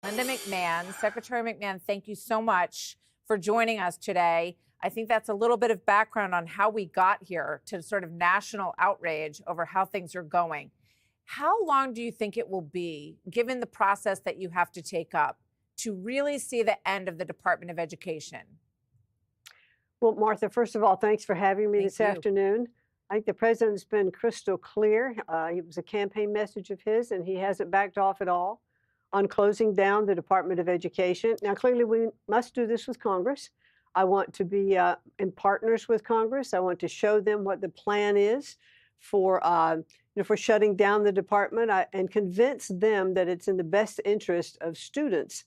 Linda McMahon. Secretary McMahon, thank you so much for joining us today. I think that's a little bit of background on how we got here to sort of national outrage over how things are going. How long do you think it will be, given the process that you have to take up, to really see the end of the Department of Education? Well, Martha, first of all, thanks for having me this afternoon. I think the president's been crystal clear. It was a campaign message of his, and he hasn't backed off at all on closing down the Department of Education. Now, clearly, we must do this with Congress. I want to be in partners with Congress. I want to show them what the plan is for shutting down the department and convince them that it's in the best interest of students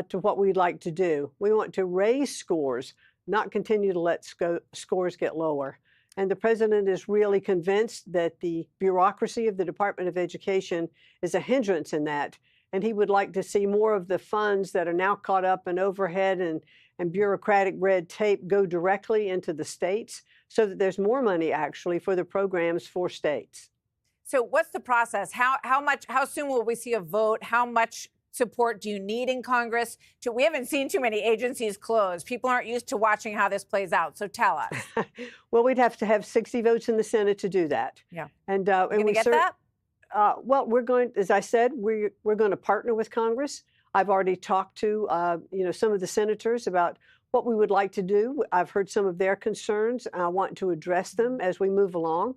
to what we'd like to do. We want to raise scores, not continue to let scores get lower. And the president is really convinced that the bureaucracy of the Department of Education is a hindrance in that. And he would like to see more of the funds that are now caught up in overhead and bureaucratic red tape go directly into the states so that there's more money actually for the programs for states. So what's the process? How soon will we see a vote? How much support do you need in Congress? We haven't seen too many agencies close. People aren't used to watching how this plays out. So tell us. Well, we'd have to have 60 votes in the Senate to do that. Yeah. And we get that? Well, we're going, as I said, we're going to partner with Congress. I've already talked to some of the senators about what we would like to do. I've heard some of their concerns. I want to address them as we move along,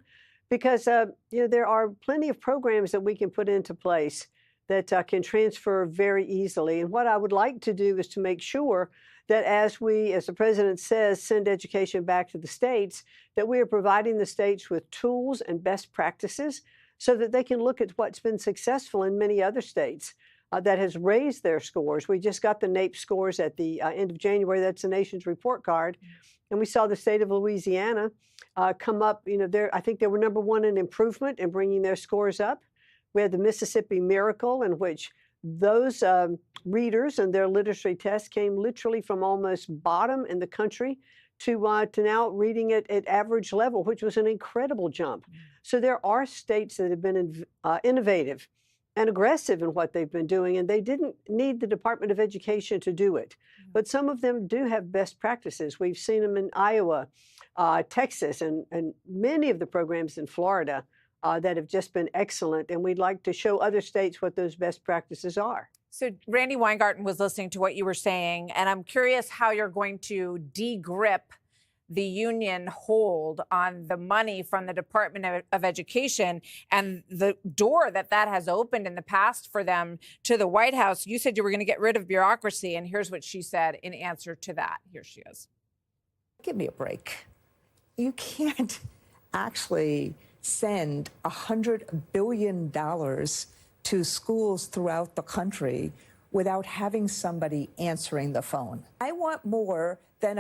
because there are plenty of programs that we can put into place that can transfer very easily. And what I would like to do is to make sure that as we, as the president says, send education back to the states, that we are providing the states with tools and best practices so that they can look at what's been successful in many other states that has raised their scores. We just got the NAEP scores at the end of January. That's the nation's report card. And we saw the state of Louisiana come up. I think they were #1 in improvement in bringing their scores up. We had the Mississippi Miracle, in which those readers and their literacy tests came literally from almost bottom in the country to now reading it at average level, which was an incredible jump. So there are states that have been innovative and aggressive in what they've been doing, and they didn't need the Department of Education to do it. But some of them do have best practices. We've seen them in Iowa, Texas, and many of the programs in Florida that have just been excellent. And we'd like to show other states what those best practices are. So Randi Weingarten was listening to what you were saying, and I'm curious how you're going to de-grip the union hold on the money from the Department of Education and the door that has opened in the past for them to the White House. You said you were going to get rid of bureaucracy, and here's what she said in answer to that. Here she is. Give me a break. You can't actually send $100 billion to schools throughout the country without having somebody answering the phone. I want more than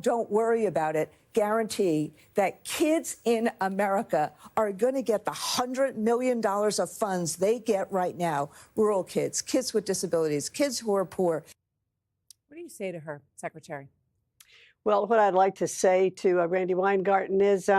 don't worry about it, guarantee that kids in America are going to get the $100 million of funds they get right now. Rural kids, kids with disabilities, kids who are poor. What do you say to her, Secretary? Well, what I'd like to say to Randi Weingarten is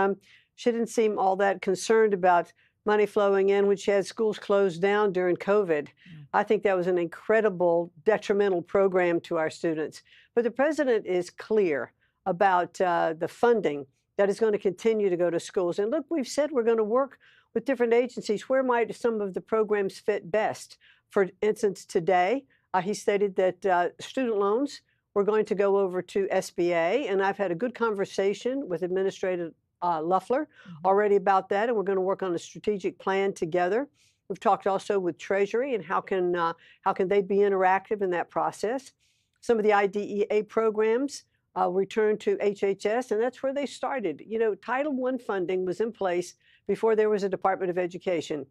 she didn't seem all that concerned about money flowing in when she had schools closed down during COVID. I think that was an incredible detrimental program to our students. But the president is clear about the funding that is going to continue to go to schools. And look, we've said we're going to work with different agencies. Where might some of the programs fit best? For instance, today, he stated that student loans were going to go over to SBA. And I've had a good conversation with Administrator Loeffler already about that, and we're going to work on a strategic plan together. We've talked also with Treasury and how can they be interactive in that process. Some of the IDEA programs return to HHS, and that's where they started. Title I funding was in place before there was a Department of Education.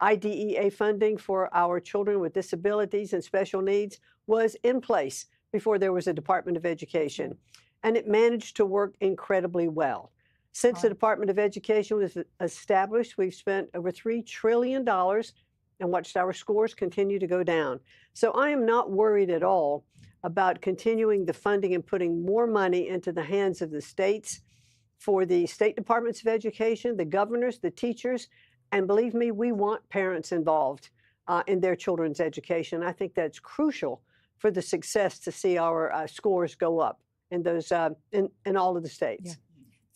IDEA funding for our children with disabilities and special needs was in place before there was a Department of Education, and it managed to work incredibly well. Since the Department of Education was established, we've spent over $3 trillion and watched our scores continue to go down. So I am not worried at all about continuing the funding and putting more money into the hands of the states for the state departments of education, the governors, the teachers, and believe me, we want parents involved. in their children's education. I think that's crucial for the success to see our scores go up in those in all of the states.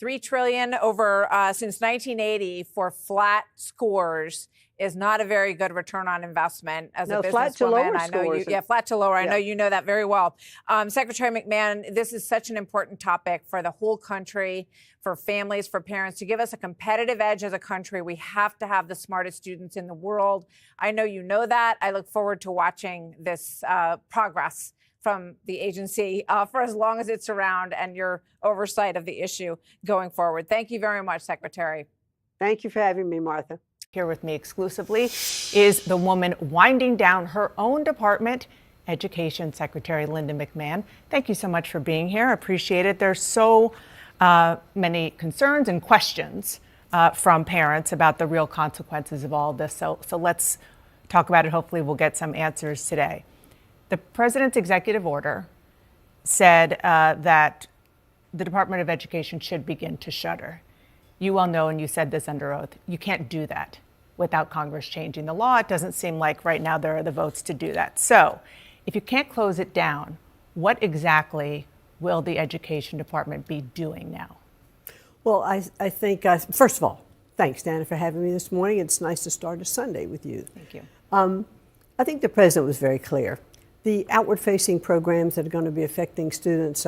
$3 trillion over since 1980 for flat scores is not a very good return on investment as a businesswoman. Flat to lower I know scores. you, flat to lower. I know you know that very well. Secretary McMahon, this is such an important topic for the whole country, for families, for parents. To give us a competitive edge as a country, we have to have the smartest students in the world. I know you know that. I look forward to watching this progress from the agency for as long as it's around and your oversight of the issue going forward. Thank you very much, Secretary. Thank you for having me, Martha. Here with me exclusively is the woman winding down her own department, Education Secretary Linda McMahon. Thank you so much for being here. I appreciate it. There's so many concerns and questions from parents about the real consequences of all of this. So let's talk about it. Hopefully we'll get some answers today. The president's executive order said that the Department of Education should begin to shutter. You well know, and you said this under oath, you can't do that without Congress changing the law. It doesn't seem like right now there are the votes to do that. So if you can't close it down, what exactly will the Education Department be doing now? Well, I think, first of all, thanks, Dana, for having me this morning. It's nice to start a Sunday with you. Thank you. I think the president was very clear. The outward-facing programs that are going to be affecting students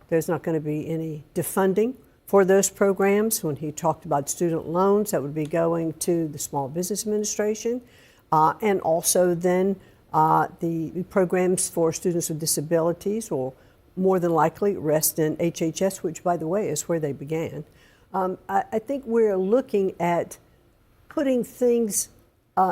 there's not going to be any defunding for those programs. When he talked about student loans, that would be going to the Small Business Administration, and also then the programs for students with disabilities will more than likely rest in HHS, which, by the way, is where they began. I think we're looking at putting things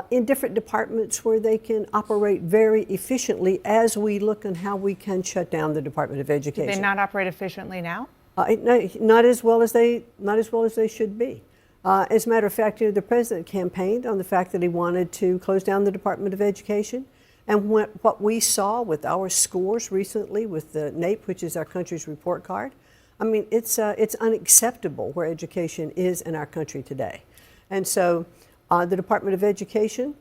in different departments where they can operate very efficiently as we look at how we can shut down the Department of Education. Do they not operate efficiently now? Not as well as they should be. As a matter of fact, the president campaigned on the fact that he wanted to close down the Department of Education. And what we saw with our scores recently with the NAEP, which is our country's report card, I mean, it's unacceptable where education is in our country today. And so the Department of Education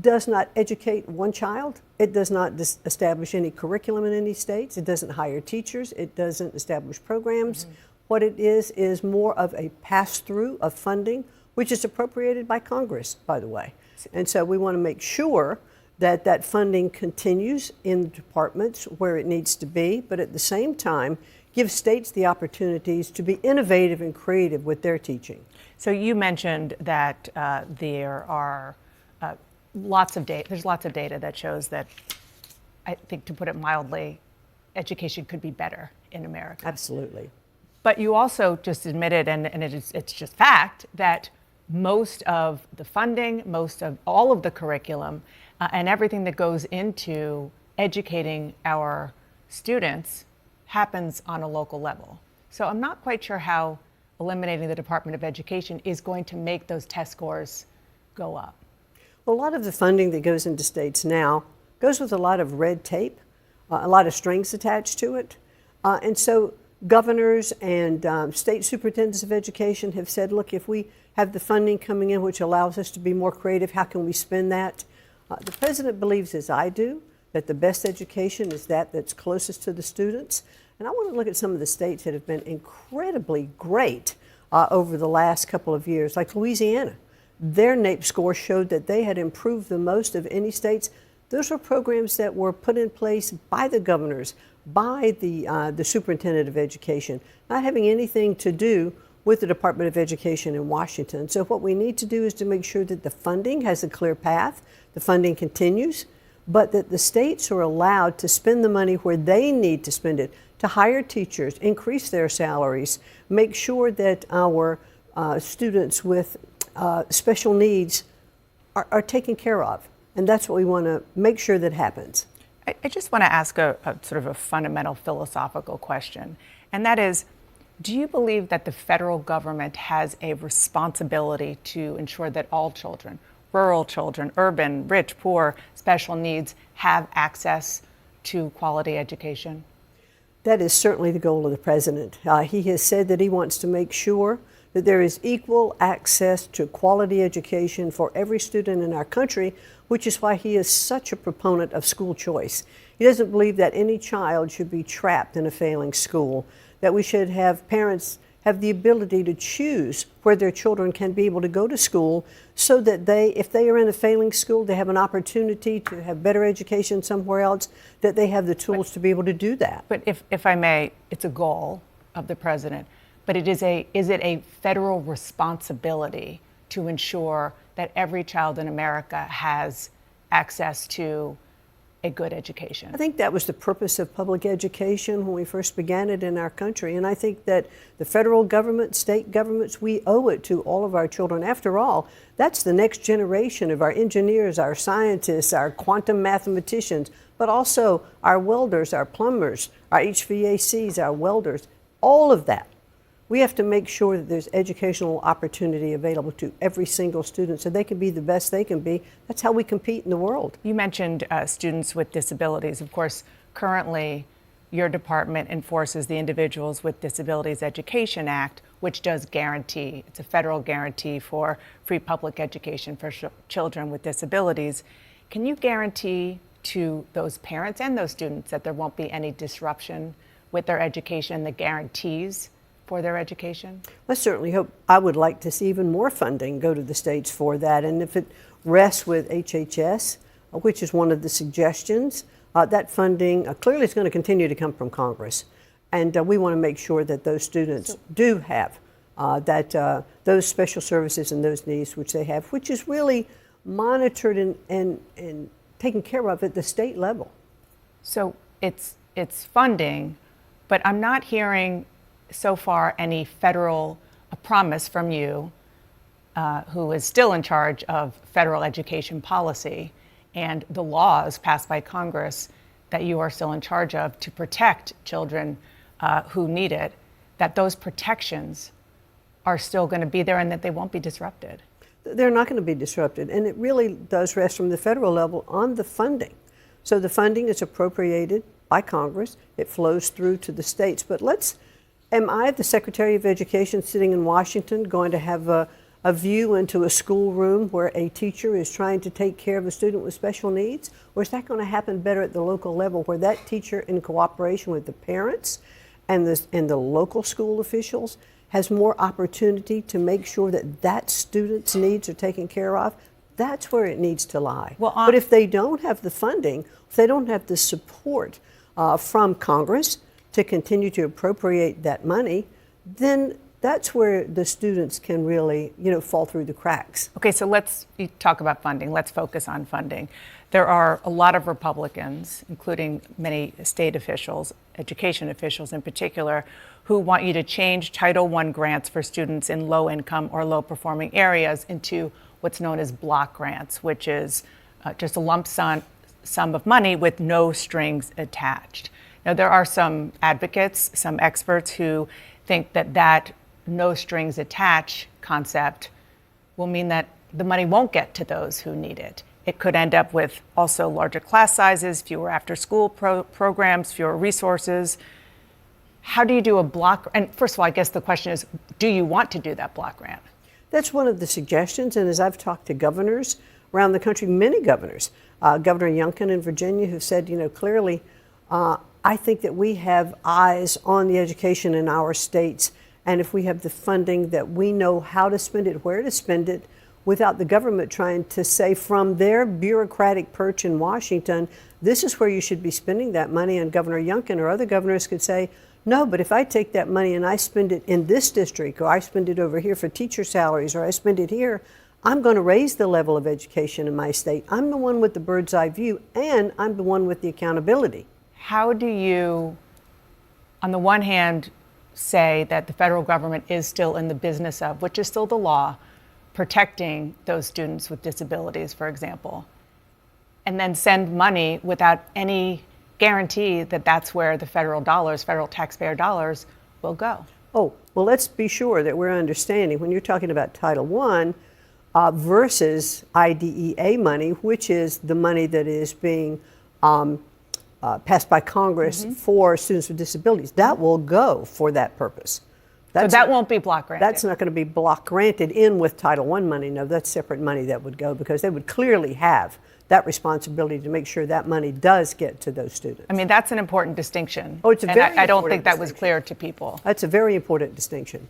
does not educate one child. It does not establish any curriculum in any states. It doesn't hire teachers. It doesn't establish programs. Mm-hmm. What it is more of a pass-through of funding, which is appropriated by Congress, by the way. And so we want to make sure that that funding continues in the departments where it needs to be, but at the same time, give states the opportunities to be innovative and creative with their teaching. So you mentioned that there are lots of data. There's lots of data that shows that, I think, to put it mildly, education could be better in America. Absolutely. But you also just admitted, and it's just fact, that most of the funding, most of all of the curriculum, and everything that goes into educating our students happens on a local level. So I'm not quite sure how eliminating the Department of Education is going to make those test scores go up. Well, a lot of the funding that goes into states now goes with a lot of red tape, a lot of strings attached to it. And so governors and state superintendents of education have said, look, if we have the funding coming in which allows us to be more creative, how can we spend that? The president believes, as I do, that the best education is that's closest to the students. And I want to look at some of the states that have been incredibly great over the last couple of years, like Louisiana. Their NAEP score showed that they had improved the most of any states. Those were programs that were put in place by the governors, by the superintendent of education, not having anything to do with the Department of Education in Washington. So what we need to do is to make sure that the funding has a clear path, the funding continues, but that the states are allowed to spend the money where they need to spend it, to hire teachers, increase their salaries, make sure that our students with special needs are taken care of. And that's what we want to make sure that happens. I just want to ask a sort of a fundamental philosophical question, and that is, do you believe that the federal government has a responsibility to ensure that all children, rural children, urban, rich, poor, special needs, have access to quality education? That is certainly the goal of the president. He has said that he wants to make sure that there is equal access to quality education for every student in our country, which is why he is such a proponent of school choice. He doesn't believe that any child should be trapped in a failing school, that we should have parents have the ability to choose where their children can be able to go to school so that they, if they are in a failing school, they have an opportunity to have better education somewhere else, that they have the tools to be able to do that. But if I may, it's a goal of the president, but is it a federal responsibility to ensure that every child in America has access to a good education? I think that was the purpose of public education when we first began it in our country. And I think that the federal government, state governments, we owe it to all of our children. After all, that's the next generation of our engineers, our scientists, our quantum mathematicians, but also our welders, our plumbers, our HVACs, our welders, all of that. We have to make sure that there's educational opportunity available to every single student so they can be the best they can be. That's how we compete in the world. You mentioned students with disabilities. Of course, currently, your department enforces the Individuals with Disabilities Education Act, which does guarantee, it's a federal guarantee for free public education for children with disabilities. Can you guarantee to those parents and those students that there won't be any disruption with their education, the guarantees for their education? I certainly hope. I would like to see even more funding go to the states for that. And if it rests with HHS, which is one of the suggestions, that funding clearly is going to continue to come from Congress. And we want to make sure that those students do have those special services and those needs which they have, which is really monitored and taken care of at the state level. So it's funding, but I'm not hearing so far any federal promise from you, who is still in charge of federal education policy and the laws passed by Congress that you are still in charge of to protect children who need it, that those protections are still going to be there and that they won't be disrupted. They're not going to be disrupted. And it really does rest from the federal level on the funding. So the funding is appropriated by Congress. It flows through to the states. But am I, the Secretary of Education sitting in Washington, going to have a view into a schoolroom where a teacher is trying to take care of a student with special needs? Or is that going to happen better at the local level where that teacher, in cooperation with the parents and the local school officials, has more opportunity to make sure that that student's needs are taken care of? That's where it needs to lie. But if they don't have the funding, if they don't have the support from Congress to continue to appropriate that money, then that's where the students can really, fall through the cracks. Okay, so let's talk about funding. Let's focus on funding. There are a lot of Republicans, including many state officials, education officials in particular, who want you to change Title I grants for students in low-income or low-performing areas into what's known as block grants, which is just a lump sum of money with no strings attached. Now, there are some advocates, some experts who think that no strings attached concept will mean that the money won't get to those who need it. It could end up with also larger class sizes, fewer after-school programs, fewer resources. How do you do a block? And first of all, I guess the question is, do you want to do that block grant? That's one of the suggestions. And as I've talked to governors around the country, many governors, Governor Youngkin in Virginia, who said, clearly, I think that we have eyes on the education in our states. And if we have the funding, that we know how to spend it, where to spend it, without the government trying to say from their bureaucratic perch in Washington, this is where you should be spending that money. And Governor Youngkin or other governors could say, no, but if I take that money and I spend it in this district, or I spend it over here for teacher salaries, or I spend it here, I'm going to raise the level of education in my state. I'm the one with the bird's eye view, and I'm the one with the accountability. How do you, on the one hand, say that the federal government is still in the business of, which is still the law, protecting those students with disabilities, for example, and then send money without any guarantee that that's where the federal taxpayer dollars will go? Oh, well, let's be sure that we're understanding when you're talking about Title I versus IDEA money, which is the money that is being passed by Congress for students with disabilities. That will go for that purpose. So that won't be block granted? That's not going to be block granted in with Title I money. No, that's separate money that would go, because they would clearly have that responsibility to make sure that money does get to those students. I mean, that's an important distinction. Oh, it's a very I don't important think that was distinction. clear to people. That's a very important distinction.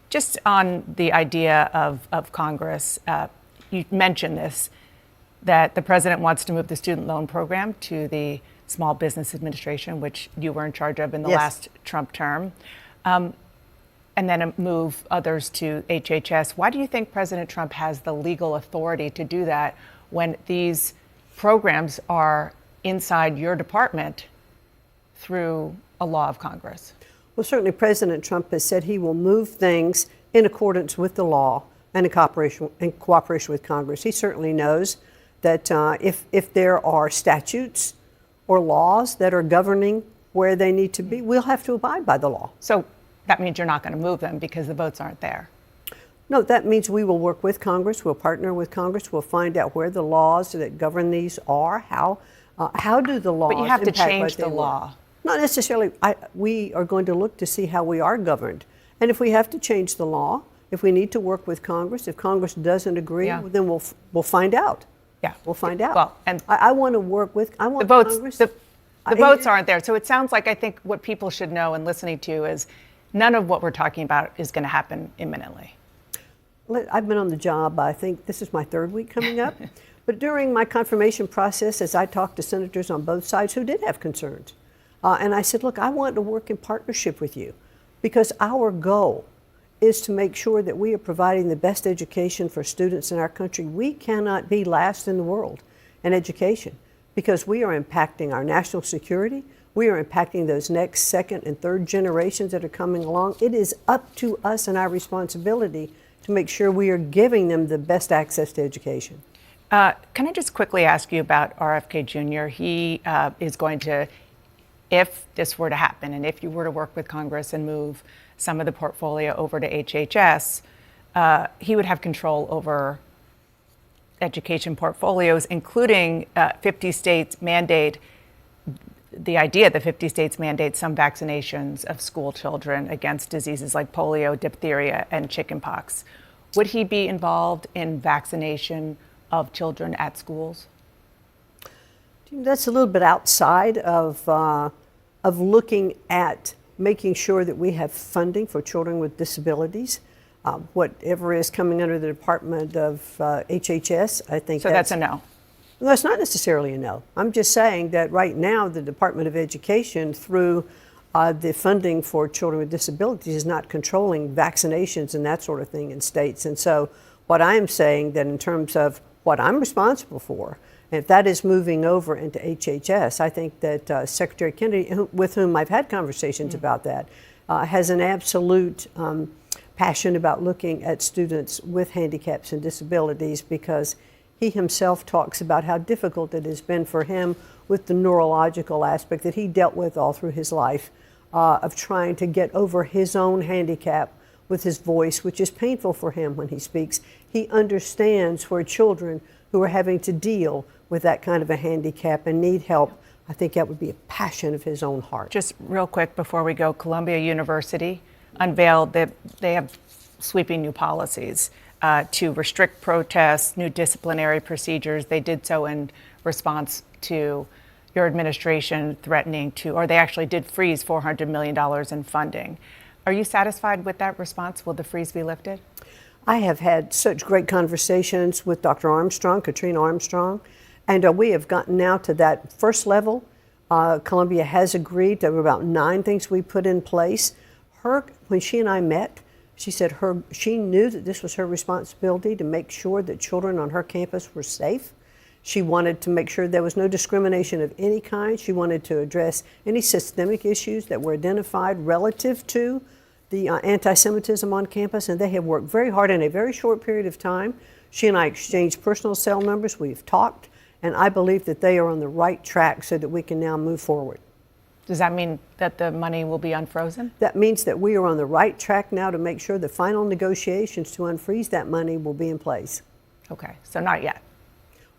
Just on the idea of Congress, you mentioned this, that the president wants to move the student loan program to the Small Business Administration, which you were in charge of in the Yes. last Trump term, and then move others to HHS. Why do you think President Trump has the legal authority to do that when these programs are inside your department through a law of Congress? Well, certainly President Trump has said he will move things in accordance with the law and in cooperation with Congress. He certainly knows that if there are statutes or laws that are governing where they need to be, we'll have to abide by the law. So that means you're not going to move them because the votes aren't there. No, that means we will work with Congress. We'll partner with Congress. We'll find out where the laws that govern these are. How do the laws? But you have to impact change what the they law. want? Not necessarily. We are going to look to see how we are governed, and if we have to change the law, if we need to work with Congress, if Congress doesn't agree, Yeah. then we'll find out. Yeah, We'll find out. Well, and I want to work with. I want the votes. Congress. The votes aren't there. So it sounds like, I think what people should know and listening to is none of what we're talking about is going to happen imminently. I've been on the job, I think this is my third week coming up. But during my confirmation process, as I talked to senators on both sides who did have concerns, and I said, look, I want to work in partnership with you, because our goal is to make sure that we are providing the best education for students in our country. We cannot be last in the world in education, because we are impacting our national security. We are impacting those next, second, and third generations that are coming along. It is up to us and our responsibility to make sure we are giving them the best access to education. Can I just quickly ask you about RFK Jr.? He is going to, if this were to happen, and if you were to work with Congress and move some of the portfolio over to HHS, he would have control over education portfolios, including 50 states mandate, the idea that 50 states mandate some vaccinations of school children against diseases like polio, diphtheria, and chickenpox. Would he be involved in vaccination of children at schools? That's a little bit outside of looking at making sure that we have funding for children with disabilities. Whatever is coming under the Department of HHS, I think that's a no. No, it's not necessarily a no. I'm just saying that right now the Department of Education, through the funding for children with disabilities, is not controlling vaccinations and that sort of thing in states. And so what I'm saying, that in terms of what I'm responsible for, if that is moving over into HHS, I think that Secretary Kennedy, with whom I've had conversations about that, has an absolute passion about looking at students with handicaps and disabilities, because he himself talks about how difficult it has been for him with the neurological aspect that he dealt with all through his life, of trying to get over his own handicap with his voice, which is painful for him when he speaks. He understands for children who are having to deal with that kind of a handicap and need help. I think that would be a passion of his own heart. Just real quick before we go, Columbia University unveiled that they have sweeping new policies to restrict protests, new disciplinary procedures. They did so in response to your administration threatening to, or they actually did freeze $400 million in funding. Are you satisfied with that response? Will the freeze be lifted? I have had such great conversations with Dr. Armstrong, Katrina Armstrong, and we have gotten now to that first level. Columbia has agreed. There were about 9 things we put in place. When she and I met, she said she knew that this was her responsibility to make sure that children on her campus were safe. She wanted to make sure there was no discrimination of any kind. She wanted to address any systemic issues that were identified relative to the anti-Semitism on campus, and they have worked very hard in a very short period of time. She and I exchanged personal cell numbers. We've talked, and I believe that they are on the right track so that we can now move forward. Does that mean that the money will be unfrozen? That means that we are on the right track now to make sure the final negotiations to unfreeze that money will be in place. Okay, so not yet.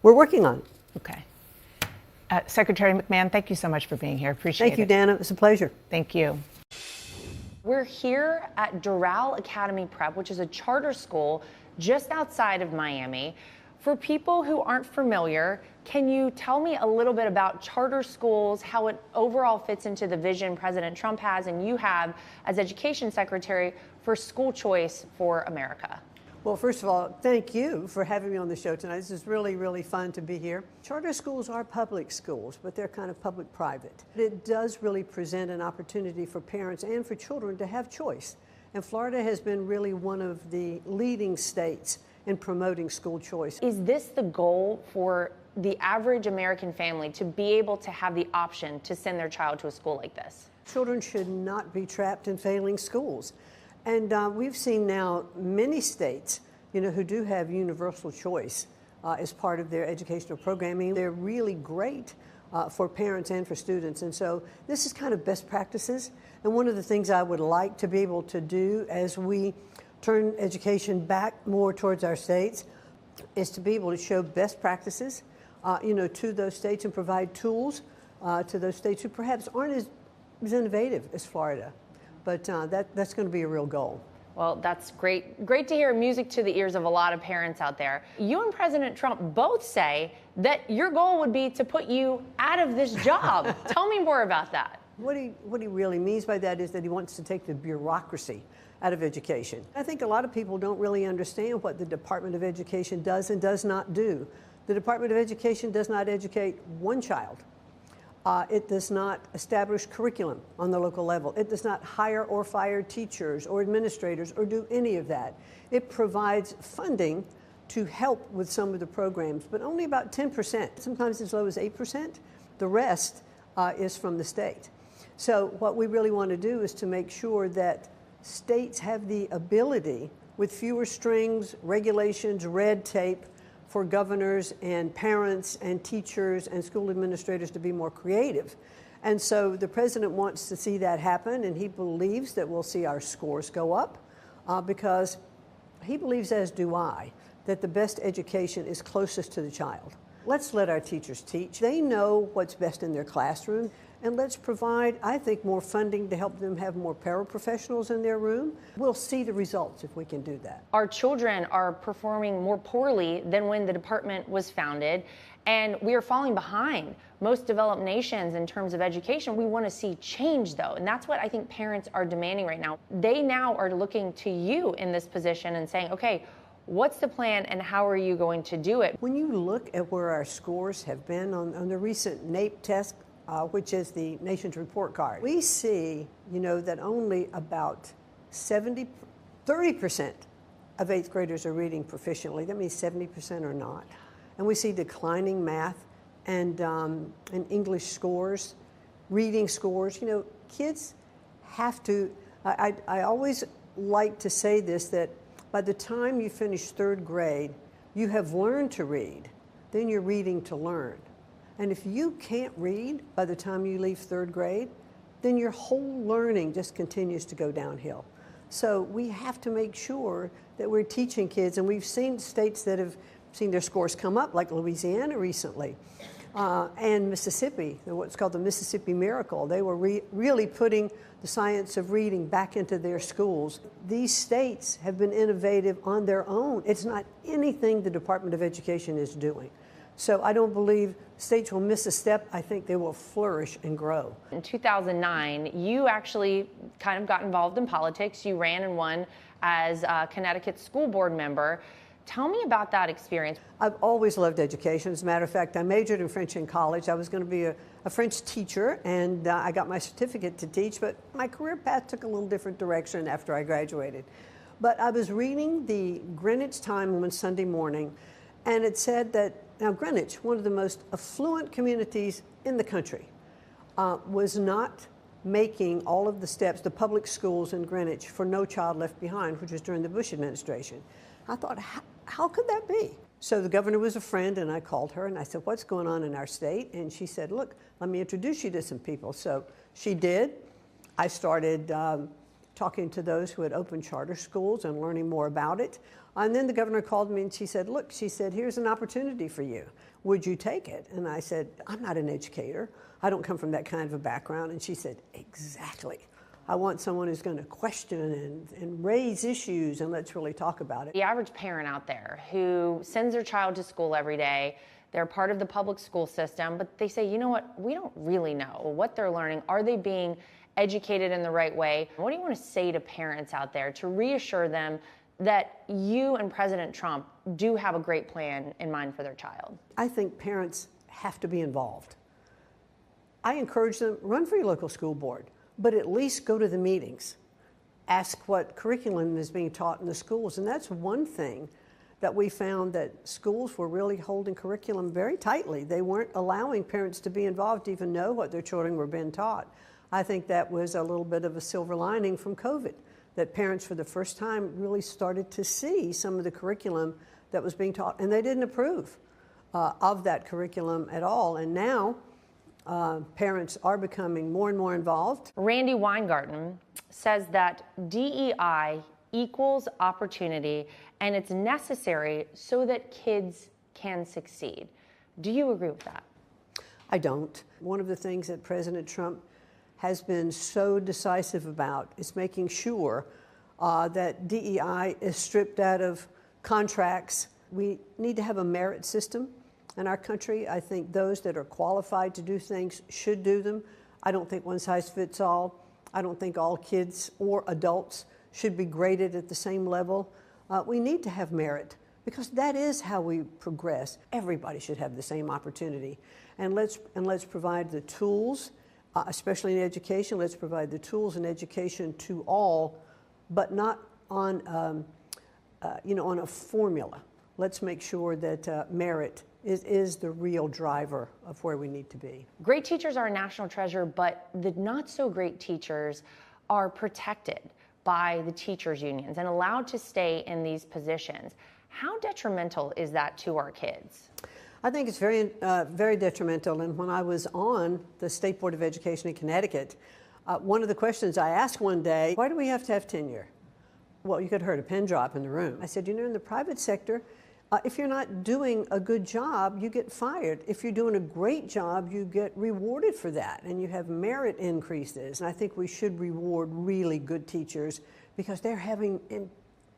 We're working on it. Okay. Secretary McMahon, thank you so much for being here. Appreciate it. Thank you, Dana. It was a pleasure. Thank you. We're here at Doral Academy Prep, which is a charter school just outside of Miami. For people who aren't familiar, can you tell me a little bit about charter schools, how it overall fits into the vision President Trump has and you have as Education Secretary for school choice for America? Well, first of all, thank you for having me on the show tonight. This is really, really fun to be here. Charter schools are public schools, but they're kind of public-private. It does really present an opportunity for parents and for children to have choice. And Florida has been really one of the leading states in promoting school choice. Is this the goal for the average American family, to be able to have the option to send their child to a school like this? Children should not be trapped in failing schools. And we've seen now many states, who do have universal choice as part of their educational programming. They're really great for parents and for students. And so this is kind of best practices. And one of the things I would like to be able to do as we turn education back more towards our states is to be able to show best practices, to those states and provide tools to those states who perhaps aren't as innovative as Florida. But that's going to be a real goal. Well, that's great. Great to hear, music to the ears of a lot of parents out there. You and President Trump both say that your goal would be to put you out of this job. Tell me more about that. What he really means by that is that he wants to take the bureaucracy out of education. I think a lot of people don't really understand what the Department of Education does and does not do. The Department of Education does not educate one child. It does not establish curriculum on the local level. It does not hire or fire teachers or administrators or do any of that. It provides funding to help with some of the programs, but only about 10%, sometimes as low as 8%. The rest is from the state. So what we really want to do is to make sure that states have the ability, with fewer strings, regulations, red tape, for governors and parents and teachers and school administrators to be more creative. And so the president wants to see that happen, and he believes that we'll see our scores go up because he believes, as do I, that the best education is closest to the child. Let's let our teachers teach. They know what's best in their classroom. And let's provide, I think, more funding to help them have more paraprofessionals in their room. We'll see the results if we can do that. Our children are performing more poorly than when the department was founded, and we are falling behind most developed nations in terms of education. We want to see change, though, and that's what I think parents are demanding right now. They now are looking to you in this position and saying, okay, what's the plan and how are you going to do it? When you look at where our scores have been on the recent NAEP test, which is the nation's report card, we see, that only about 30% of 8th graders are reading proficiently. That means 70% are not. And we see declining math and English scores, reading scores. Kids have to, I always like to say this, that by the time you finish 3rd grade, you have learned to read, then you're reading to learn. And if you can't read by the time you leave 3rd grade, then your whole learning just continues to go downhill. So we have to make sure that we're teaching kids, and we've seen states that have seen their scores come up, like Louisiana recently, and Mississippi, what's called the Mississippi Miracle. They were really putting the science of reading back into their schools. These states have been innovative on their own. It's not anything the Department of Education is doing. So I don't believe states will miss a step. I think they will flourish and grow. In 2009, you actually kind of got involved in politics. You ran and won as a Connecticut school board member. Tell me about that experience. I've always loved education. As a matter of fact, I majored in French in college. I was going to be a French teacher, and I got my certificate to teach, but my career path took a little different direction after I graduated. But I was reading the Greenwich Time one Sunday morning, and it said that now Greenwich, one of the most affluent communities in the country, was not making all of the steps, the public schools in Greenwich, for No Child Left Behind, which was during the Bush administration. I thought, how could that be? So the governor was a friend, and I called her, and I said, what's going on in our state? And she said, look, let me introduce you to some people. So she did. I started talking to those who had opened charter schools and learning more about it. And then the governor called me and she said, look, she said, here's an opportunity for you. Would you take it? And I said, I'm not an educator. I don't come from that kind of a background. And she said, exactly. I want someone who's going to question and raise issues, and let's really talk about it. The average parent out there who sends their child to school every day, they're part of the public school system, but they say, you know what, we don't really know what they're learning. Are they being educated in the right way? What do you want to say to parents out there to reassure them that you and President Trump do have a great plan in mind for their child? I think parents have to be involved. I encourage them, run for your local school board, but at least go to the meetings. Ask what curriculum is being taught in the schools. And that's one thing that we found, that schools were really holding curriculum very tightly. They weren't allowing parents to be involved to even know what their children were being taught. I think that was a little bit of a silver lining from COVID, that parents for the first time really started to see some of the curriculum that was being taught, and they didn't approve of that curriculum at all. And now parents are becoming more and more involved. Randy Weingarten says that DEI equals opportunity, and it's necessary so that kids can succeed. Do you agree with that? I don't. One of the things that President Trump has been so decisive about is making sure that DEI is stripped out of contracts. We need to have a merit system in our country. I think those that are qualified to do things should do them. I don't think one size fits all. I don't think all kids or adults should be graded at the same level. We need to have merit, because that is how we progress. Everybody should have the same opportunity. And let's provide the tools, especially in education. Let's provide the tools in education to all, but not on on a formula. Let's make sure that merit is the real driver of where we need to be. Great teachers are a national treasure, but the not so great teachers are protected by the teachers' unions and allowed to stay in these positions. How detrimental is that to our kids? I think it's very detrimental. And when I was on the State Board of Education in Connecticut, one of the questions I asked one day, why do we have to have tenure? Well, you could have heard a pin drop in the room. I said, in the private sector, if you're not doing a good job, you get fired. If you're doing a great job, you get rewarded for that, and you have merit increases. And I think we should reward really good teachers, because they're having an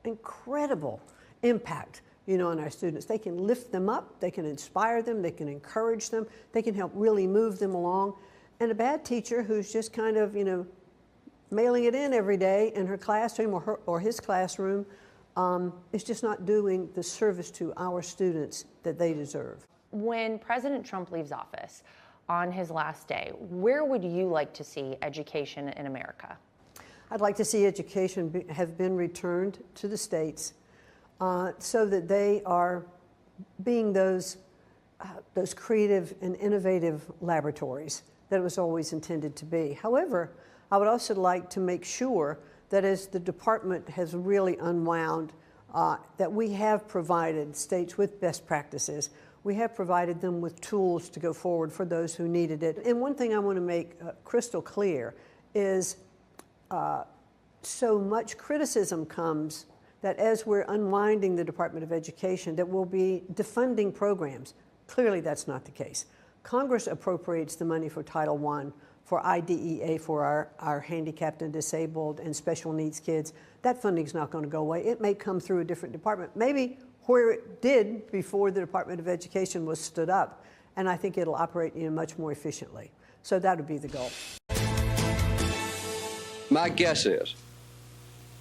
incredible impact, on our students. They can lift them up, they can inspire them, they can encourage them, they can help really move them along. And a bad teacher who's just kind of, mailing it in every day in her classroom or his classroom, is just not doing the service to our students that they deserve. When President Trump leaves office on his last day, where would you like to see education in America? I'd like to see education have been returned to the states so that they are being those creative and innovative laboratories that it was always intended to be. However, I would also like to make sure that as the department has really unwound, that we have provided states with best practices. We have provided them with tools to go forward for those who needed it. And one thing I want to make crystal clear is so much criticism comes that as we're unwinding the Department of Education, that we'll be defunding programs. Clearly, that's not the case. Congress appropriates the money for Title I, for IDEA, for our handicapped and disabled and special needs kids. That funding's not going to go away. It may come through a different department, maybe where it did before the Department of Education was stood up, and I think it'll operate much more efficiently. So that would be the goal. My guess is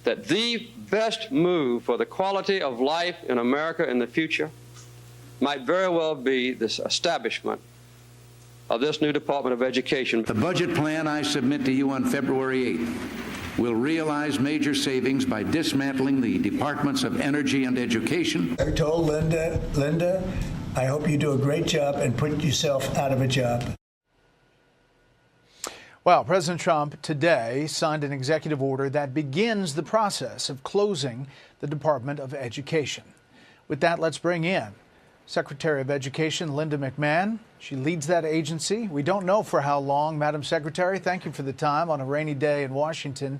that the best move for the quality of life in America in the future might very well be this establishment of this new Department of Education. The budget plan I submit to you on February 8th will realize major savings by dismantling the Departments of Energy and Education. I told Linda, I hope you do a great job and put yourself out of a job. Well, President Trump today signed an executive order that begins the process of closing the Department of Education. With that, let's bring in Secretary of Education Linda McMahon. She leads that agency. We don't know for how long. Madam Secretary, thank you for the time on a rainy day in Washington.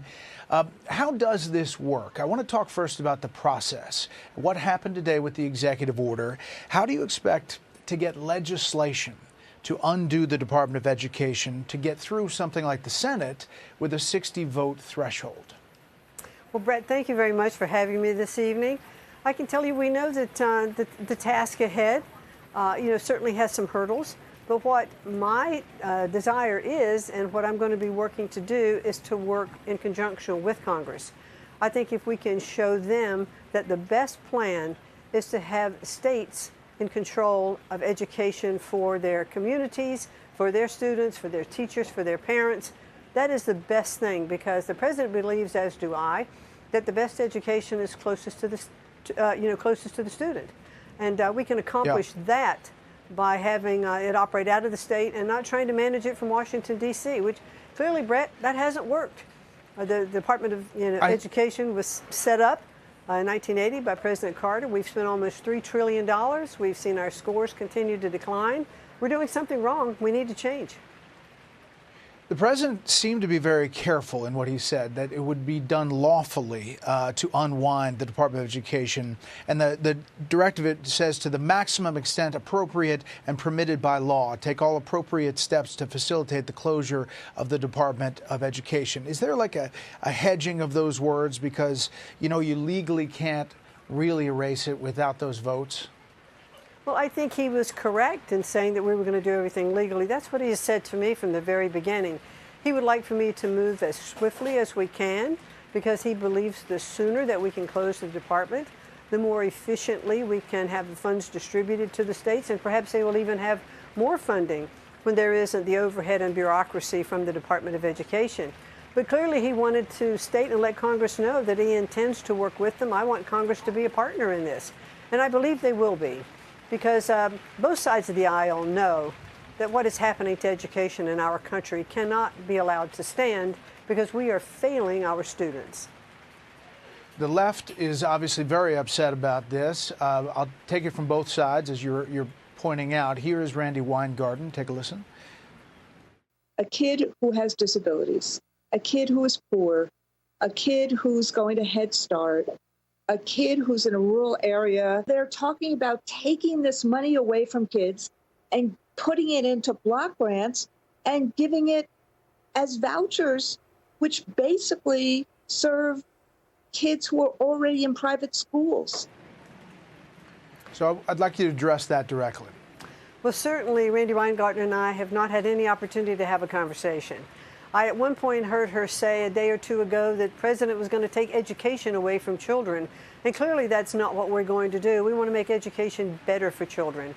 How does this work? I want to talk first about the process. What happened today with the executive order? How do you expect to get legislation to undo the Department of Education to get through something like the Senate with a 60-vote threshold? Well, Brett, thank you very much for having me this evening. I can tell you we know that the task ahead, certainly has some hurdles. But what my desire is, and what I'm going to be working to do, is to work in conjunction with Congress. I think if we can show them that the best plan is to have states in control of education for their communities, for their students, for their teachers, for their parents, that is the best thing, because the president believes, as do I, that the best education is closest to the student, and we can accomplish that by having it operate out of the state and not trying to manage it from Washington, D.C., which clearly, Brett, that hasn't worked. The Department of Education was set up in 1980 by President Carter. We've spent almost $3 trillion. We've seen our scores continue to decline. We're doing something wrong. We need to change. The president seemed to be very careful in what he said, that it would be done lawfully to unwind the Department of Education. And the directive, it says, to the maximum extent appropriate and permitted by law, take all appropriate steps to facilitate the closure of the Department of Education. Is there like a hedging of those words? Because, you legally can't really erase it without those votes. Well, I think he was correct in saying that we were going to do everything legally. That's what he has said to me from the very beginning. He would like for me to move as swiftly as we can, because he believes the sooner that we can close the department, the more efficiently we can have the funds distributed to the states, and perhaps they will even have more funding when there isn't the overhead and bureaucracy from the Department of Education. But clearly he wanted to state and let Congress know that he intends to work with them. I want Congress to be a partner in this, and I believe they will be. Because both sides of the aisle know that what is happening to education in our country cannot be allowed to stand, because we are failing our students. The left is obviously very upset about this. I'll take it from both sides, as you're pointing out. Here is Randy Weingarten. Take a listen. A kid who has disabilities, a kid who is poor, a kid who's going to Head Start, a kid who's in a rural area. They're talking about taking this money away from kids and putting it into block grants and giving it as vouchers, which basically serve kids who are already in private schools. So I'd like you to address that directly. Well, certainly Randy Weingarten and I have not had any opportunity to have a conversation. I at one point heard her say a day or two ago that the president was going to take education away from children. And clearly that's not what we're going to do. We want to make education better for children.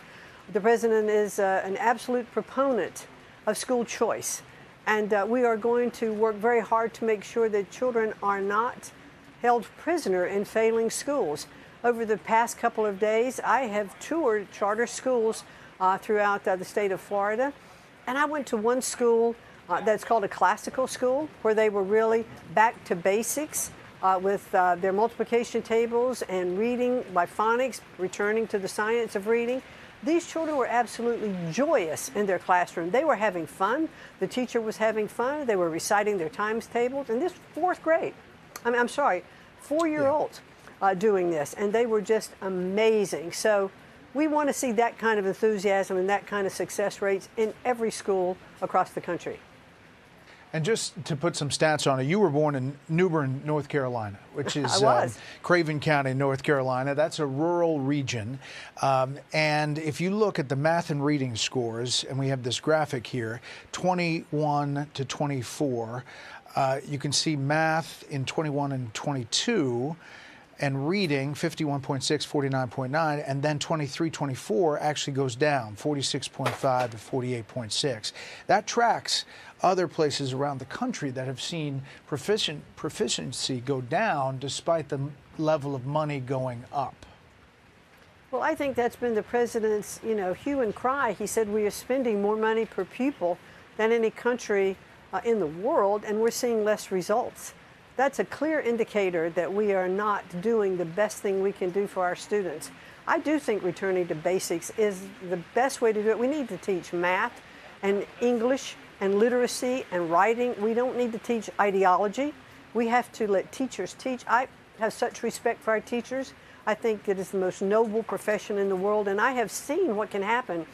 The president is an absolute proponent of school choice. And we are going to work very hard to make sure that children are not held prisoner in failing schools. Over the past couple of days, I have toured charter schools throughout the state of Florida. And I went to one school that's called a classical school, where they were really back to basics with their multiplication tables and reading by phonics, returning to the science of reading. These children were absolutely joyous in their classroom. They were having fun. The teacher was having fun. They were reciting their times tables. And this four-year-olds doing this. And they were just amazing. So we want to see that kind of enthusiasm and that kind of success rates in every school across the country. And just to put some stats on it, you were born in New Bern, North Carolina, which is Craven County, North Carolina. That's a rural region. And if you look at the math and reading scores, and we have this graphic here, 21 to 24, you can see math in 21 and 22, and reading 51.6, 49.9, and then 23-24 actually goes down 46.5 to 48.6. That tracks other places around the country that have seen proficiency go down despite the level of money going up. Well, I think that's been the president's, hue and cry. He said we are spending more money per pupil than any country in the world, and we're seeing less results. That's a clear indicator that we are not doing the best thing we can do for our students. I do think returning to basics is the best way to do it. We need to teach math and English and literacy and writing. We don't need to teach ideology. We have to let teachers teach. I have such respect for our teachers. I think it is the most noble profession in the world, and I have seen what can happen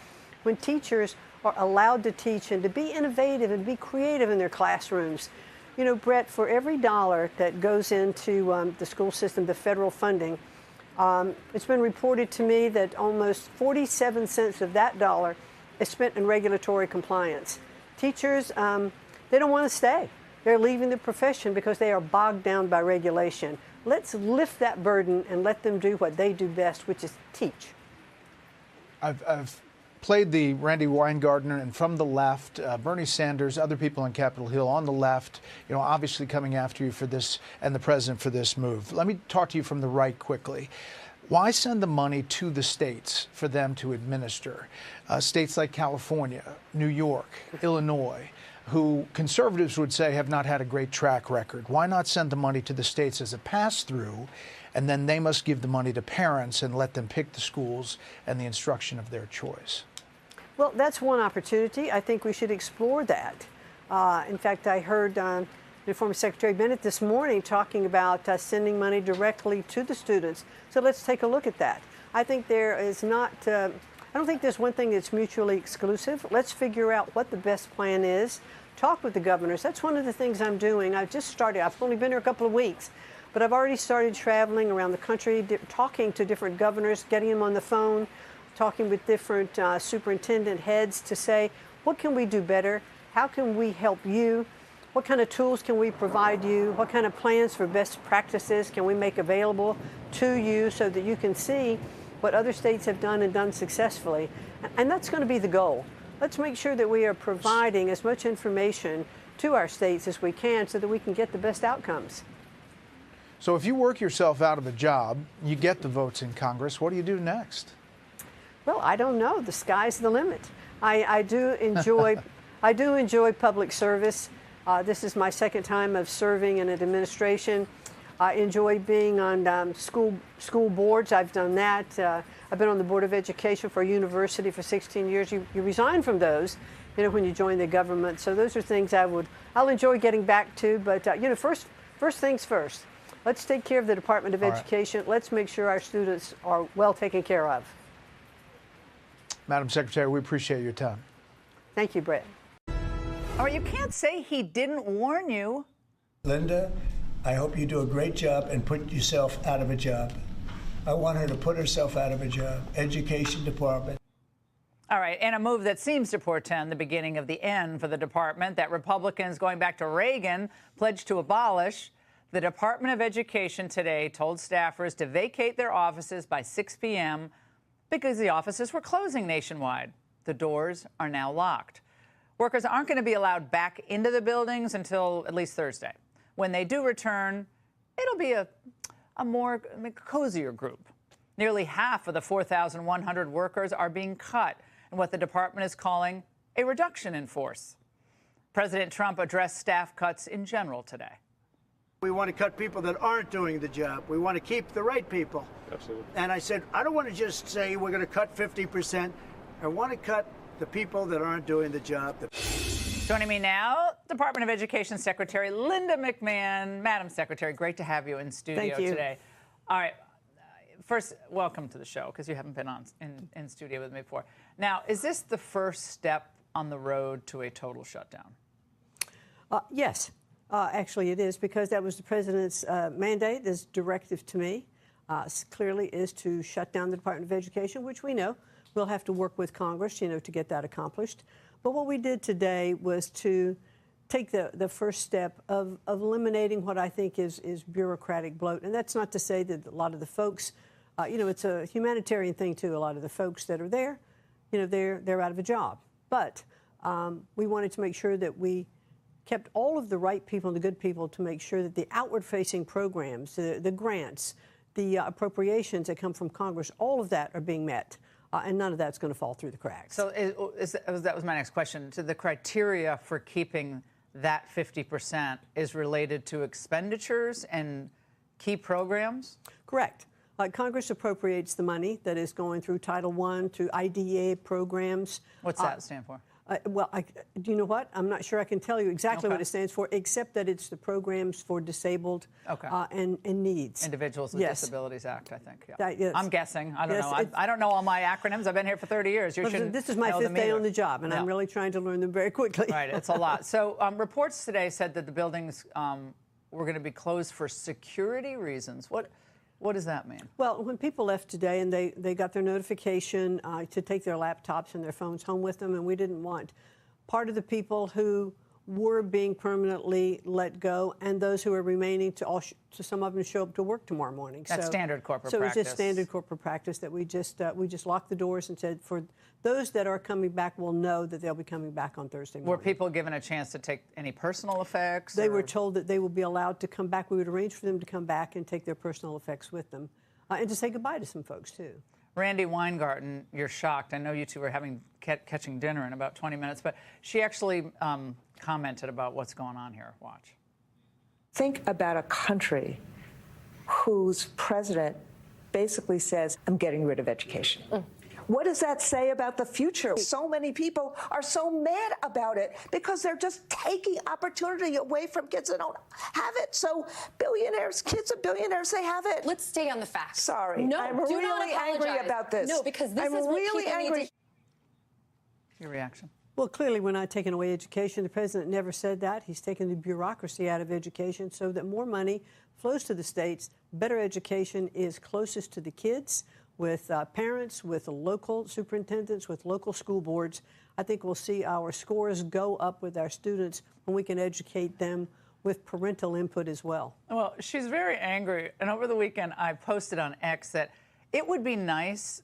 when teachers are allowed to teach and to be innovative and be creative in their classrooms. You know, Brett, for every dollar that goes into the school system, the federal funding, it's been reported to me that almost 47 cents of that dollar is spent in regulatory compliance. Teachers, they don't want to stay. They're leaving the profession because they are bogged down by regulation. Let's lift that burden and let them do what they do best, which is teach. I've played the Randy Weingartner, and from the left, Bernie Sanders, other people on Capitol Hill on the left, you know, obviously coming after you for this, and the president for this move. Let me talk to you from the right quickly. Why send the money to the states for them to administer? States like California, New York, Illinois, who conservatives would say have not had a great track record. Why not send the money to the states as a pass-through, and then they must give the money to parents and let them pick the schools and the instruction of their choice? Well, that's one opportunity. I think we should explore that. In fact, I heard former Secretary Bennett this morning talking about sending money directly to the students. So let's take a look at that. I think there is not, I don't think there's one thing that's mutually exclusive. Let's figure out what the best plan is. Talk with the governors. That's one of the things I'm doing. I've just started. I've only been here a couple of weeks, but I've already started traveling around the country, talking to different governors, getting them on the phone, talking with different superintendent heads to say, what can we do better? How can we help you? What kind of tools can we provide you? What kind of plans for best practices can we make available to you so that you can see what other states have done and done successfully? And that's going to be the goal. Let's make sure that we are providing as much information to our states as we can so that we can get the best outcomes. So if you work yourself out of a job, you get the votes in Congress, what do you do next? Well, I don't know. The sky's the limit. I do enjoy public service. This is my second time of serving in an administration. I enjoy being on school boards. I've done that. I've been on the Board of Education for a university for 16 years. You resign from those, you know, when you join the government. So those are things I'll enjoy getting back to. But you know, first things first. Let's take care of the Department of Education. Let's make sure our students are well taken care of. Madam Secretary, we appreciate your time. Thank you, Brett. Or you can't say he didn't warn you. Linda, I hope you do a great job and put yourself out of a job. I want her to put herself out of a job. Education Department. All right, and a move that seems to portend the beginning of the end for the department that Republicans, going back to Reagan, pledged to abolish. The Department of Education today told staffers to vacate their offices by 6 p.m. because the offices were closing nationwide. The doors are now locked. Workers aren't going to be allowed back into the buildings until at least Thursday. When they do return, it'll be a more cozier group. Nearly half of the 4,100 workers are being cut in what the department is calling a reduction in force. President Trump addressed staff cuts in general today. We want to cut people that aren't doing the job. We want to keep the right people. Absolutely. And I said, I don't want to just say we're going to cut 50%. I want to cut the people that aren't doing the job. Joining me now, Department of Education Secretary Linda McMahon. Madam Secretary, great to have you in studio today. All right. First, welcome to the show, because you haven't been in studio with me before. Now, is this the first step on the road to a total shutdown? Yes. Actually, it is, because that was the president's mandate, his directive to me, clearly is to shut down the Department of Education, which we know we'll have to work with Congress, you know, to get that accomplished. But what we did today was to take the first step of eliminating what I think is bureaucratic bloat. And that's not to say that a lot of the folks, you know, it's a humanitarian thing too. A lot of the folks that are there, you know, they're out of a job. But we wanted to make sure that we kept all of the right people and the good people to make sure that the outward-facing programs, the grants, the appropriations that come from Congress, all of that are being met. And none of that's going to fall through the cracks. So that was my next question. So the criteria for keeping that 50% is related to expenditures and key programs? Correct. Congress appropriates the money that is going through Title I to IDEA programs. What's that stand for? Do you know what? I'm not sure I can tell you exactly what it stands for, except that it's the Programs for Disabled and Needs. Individuals with Disabilities Act, I think. Yeah. Yes. I'm guessing. I don't know. I don't know all my acronyms. I've been here for 30 years. This is my 5th day on the job, and I'm really trying to learn them very quickly. Right. It's a lot. So reports today said that the buildings were going to be closed for security reasons. What does that mean? Well, when people left today and they got their notification to take their laptops and their phones home with them, and we didn't want part of the people who were being permanently let go and those who are remaining to some of them show up to work tomorrow morning. That's standard corporate practice. So it was just standard corporate practice that we just locked the doors and said for those that are coming back will know that they'll be coming back on Thursday morning. Were people given a chance to take any personal effects? They were told that they will be allowed to come back. We would arrange for them to come back and take their personal effects with them and to say goodbye to some folks, too. Randy Weingarten, you're shocked. I know you two are catching dinner in about 20 minutes, but she actually commented about what's going on here. Watch. Think about a country whose president basically says, I'm getting rid of education. What does that say about the future? So many people are so mad about it because they're just taking opportunity away from kids that don't have it. So billionaires, kids of billionaires, they have it. Let's stay on the facts. Sorry. No, I'm do really not apologize. angry about this. No, because this I'm is what really people angry. need to... Your reaction? Well, clearly we're not taking away education. The president never said that. He's taken the bureaucracy out of education so that more money flows to the states. Better education is closest to the kids, with parents, with local superintendents, with local school boards. I think we'll see our scores go up with our students when we can educate them with parental input as well. Well, she's very angry. And over the weekend, I posted on X that it would be nice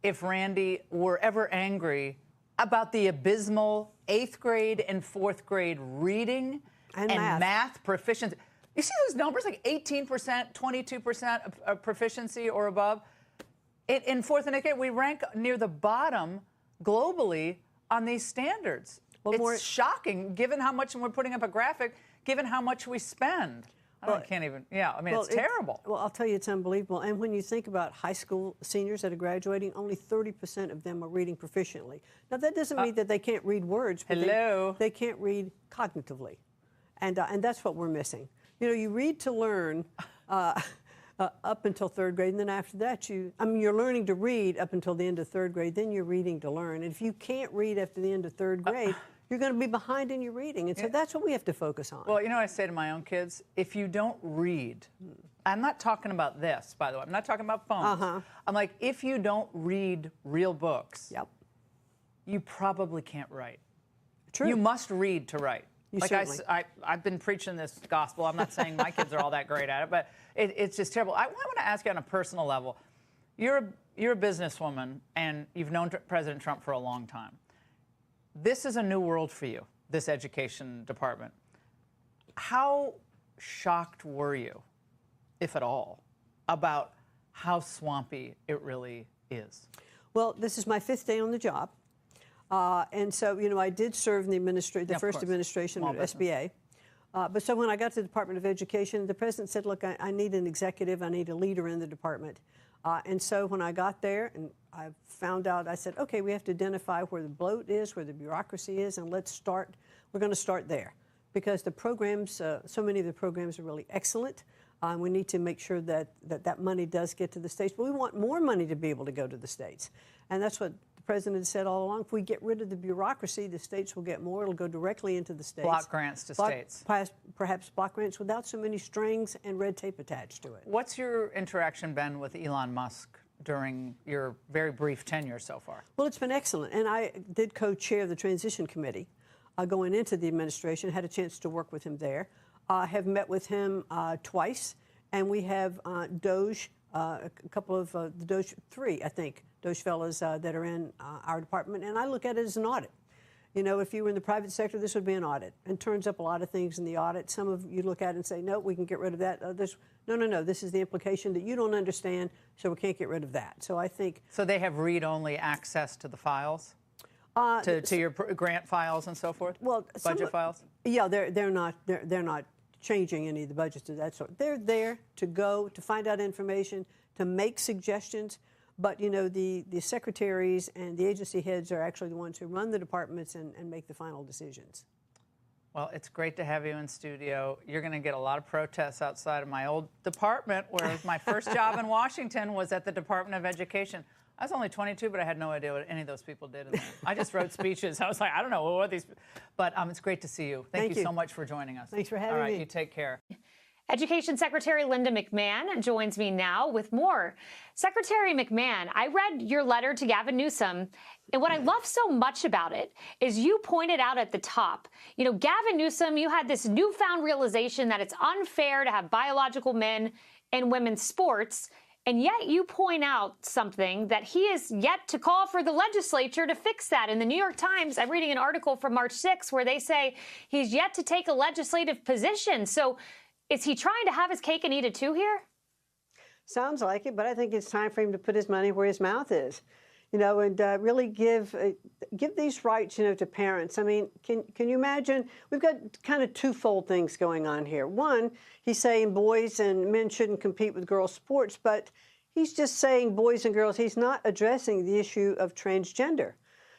if Randy were ever angry about the abysmal 8th grade and 4th grade reading and math proficiency. You see those numbers, like 18%, 22% of proficiency or above? In 4th and 8th grade, we rank near the bottom globally on these standards. Well, it's shocking, given how much, and we're putting up a graphic, given how much we spend. I can't even, it's terrible. Well, I'll tell you, it's unbelievable. And when you think about high school seniors that are graduating, only 30% of them are reading proficiently. Now, that doesn't mean that they can't read words, but they can't read cognitively. And that's what we're missing. You know, you read to learn up until 3rd grade, and then after that, you're learning to read up until the end of 3rd grade, then you're reading to learn. And if you can't read after the end of 3rd grade, you're going to be behind in your reading. And so that's what we have to focus on. Well, you know what I say to my own kids? If you don't read, I'm not talking about this, by the way. I'm not talking about phones. I'm like, if you don't read real books, you probably can't write. True. You must read to write. I've been preaching this gospel. I'm not saying my kids are all that great at it, but it's just terrible. I want to ask you on a personal level. You're a businesswoman, and you've known President Trump for a long time. This is a new world for you, this education department. How shocked were you, if at all, about how swampy it really is? Well, this is my 5th day on the job. And so, you know, I did serve in the first administration of SBA. But so when I got to the Department of Education, the president said, look, I need an executive, I need a leader in the department. And so when I got there and I found out, I said, okay, we have to identify where the bloat is, where the bureaucracy is, and let's start. We're going to start there because the programs, so many of the programs are really excellent. We need to make sure that money does get to the states. But we want more money to be able to go to the states. And that's what the president said all along. If we get rid of the bureaucracy, the states will get more. It'll go directly into the states. Block grants to states. Perhaps block grants without so many strings and red tape attached to it. What's your interaction been with Elon Musk during your very brief tenure so far? Well, it's been excellent. And I did co-chair the transition committee going into the administration, had a chance to work with him there. Have met with him twice. And we have Doge, a couple of the Doge, 3, I think, Doge fellows that are in our department. And I look at it as an audit. You know, if you were in the private sector, this would be an audit. And turns up a lot of things in the audit. Some of you look at it and say, no, we can get rid of that. No, this is the implication that you don't understand, so we can't get rid of that. So I think... So they have read-only access to the files? To your grant files and so forth? Well, budget files? Yeah, they're not changing any of the budgets of that sort. They're there to go, to find out information, to make suggestions. But, you know, the secretaries and the agency heads are actually the ones who run the departments and make the final decisions. Well, it's great to have you in studio. You're going to get a lot of protests outside of my old department, where my first job in Washington was at the Department of Education. I was only 22, but I had no idea what any of those people did in there. I just wrote speeches. I was like, I don't know what these. But it's great to see you. Thank you so much for joining us. Thanks for having me. All right, me. you take care. Education Secretary Linda McMahon joins me now with more. Secretary McMahon, I read your letter to Gavin Newsom, and what I love so much about it is you pointed out at the top, you know, Gavin Newsom, you had this newfound realization that it's unfair to have biological men in women's sports, and yet you point out something that he is yet to call for the legislature to fix that. In the New York Times, I'm reading an article from March 6th where they say he's yet to take a legislative position. So is he trying to have his cake and eat it too here? Sounds like it, but I think it's time for him to put his money where his mouth is, you know, and really give these rights, you know, to parents. I mean, can you imagine? We've got kind of twofold things going on here. One, he's saying boys and men shouldn't compete with girls' sports, but he's just saying boys and girls. He's not addressing the issue of transgender.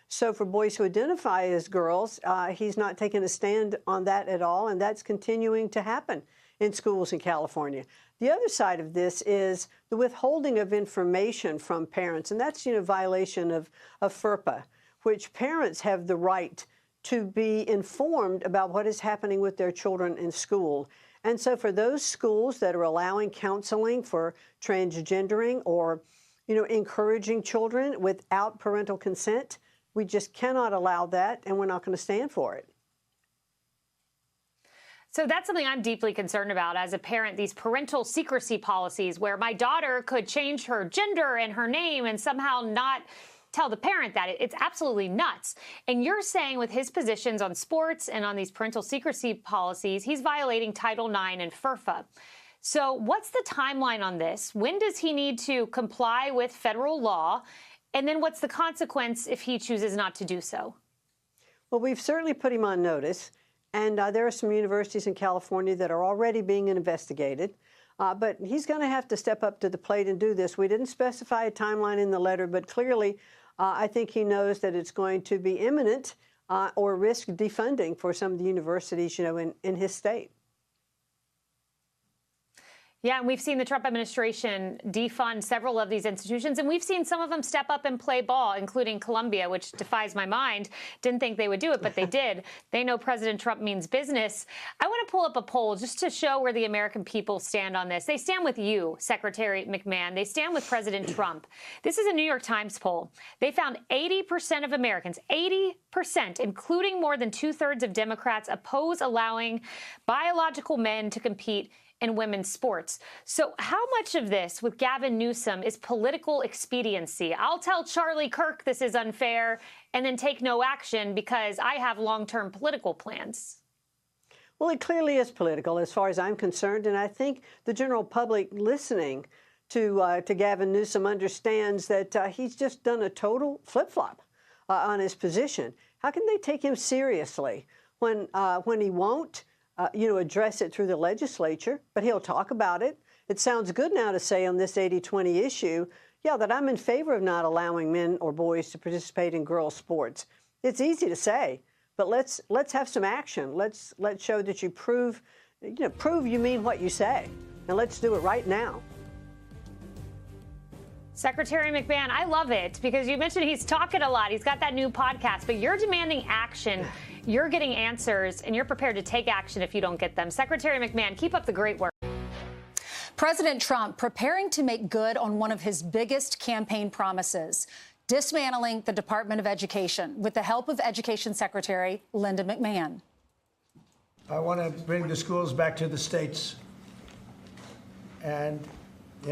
So for boys who identify as girls, he's not taking a stand on that at all, and that's continuing to happen in schools in California. The other side of this is the withholding of information from parents, and that's, you know, violation of FERPA, which parents have the right to be informed about what is happening with their children in school. And so for those schools that are allowing counseling for transgendering or, you know, encouraging children without parental consent, we just cannot allow that, and we're not going to stand for it. So that's something I'm deeply concerned about as a parent, these parental secrecy policies where my daughter could change her gender and her name and somehow not tell the parent that. It's absolutely nuts. And you're saying with his positions on sports and on these parental secrecy policies, he's violating Title IX and FERPA. So what's the timeline on this? When does he need to comply with federal law? And then what's the consequence if he chooses not to do so? Well, we've certainly put him on notice. And there are some universities in California that are already being investigated. But he's going to have to step up to the plate and do this. We didn't specify a timeline in the letter, but clearly I think he knows that it's going to be imminent or risk defunding for some of the universities, you know, in his state. Yeah, and we've seen the Trump administration defund several of these institutions, and we've seen some of them step up and play ball, including Columbia, which defies my mind. Didn't think they would do it, but they did. They know President Trump means business. I want to pull up a poll just to show where the American people stand on this. They stand with you, Secretary McMahon. They stand with President Trump. This is a New York Times poll. They found 80% of Americans, 80%, including more than 2/3 of Democrats, oppose allowing biological men to compete in women's sports. So how much of this with Gavin Newsom is political expediency? I'll tell Charlie Kirk this is unfair and then take no action because I have long-term political plans. Well, it clearly is political as far as I'm concerned. And I think the general public listening to Gavin Newsom understands that he's just done a total flip-flop on his position. How can they take him seriously when he won't address it through the legislature, but he'll talk about it. It sounds good now to say on this 80-20 issue, yeah, that I'm in favor of not allowing men or boys to participate in girls' sports. It's easy to say, but let's have some action. Let's show that you prove you mean what you say, and let's do it right now. Secretary McMahon, I love it because you mentioned he's talking a lot. He's got that new podcast, but you're demanding action. You're getting answers, and you're prepared to take action if you don't get them. Secretary McMahon, keep up the great work. President Trump preparing to make good on one of his biggest campaign promises, dismantling the Department of Education with the help of Education Secretary Linda McMahon. I want to bring the schools back to the states. And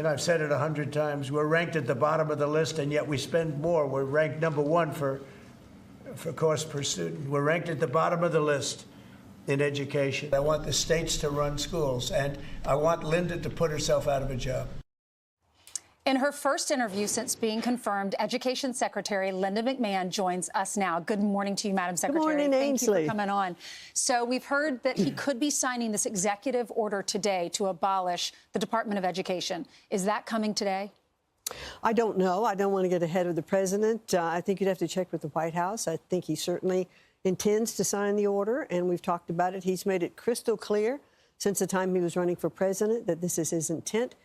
I've said it 100 times. We're ranked at the bottom of the list, and yet we spend more. We're ranked #1 for cost per student. We're ranked at the bottom of the list in education. I want the states to run schools, and I want Linda to put herself out of a job. In her first interview since being confirmed, Education Secretary Linda McMahon joins us now. Good morning to you, Madam Secretary. Good morning, Ainsley. Thank you for coming on. So we've heard that he could be signing this executive order today to abolish the Department of Education. Is that coming today? I don't know. I don't want to get ahead of the president. I think you'd have to check with the White House. I think he certainly intends to sign the order, and we've talked about it. He's made it crystal clear since the time he was running for president that this is his intent.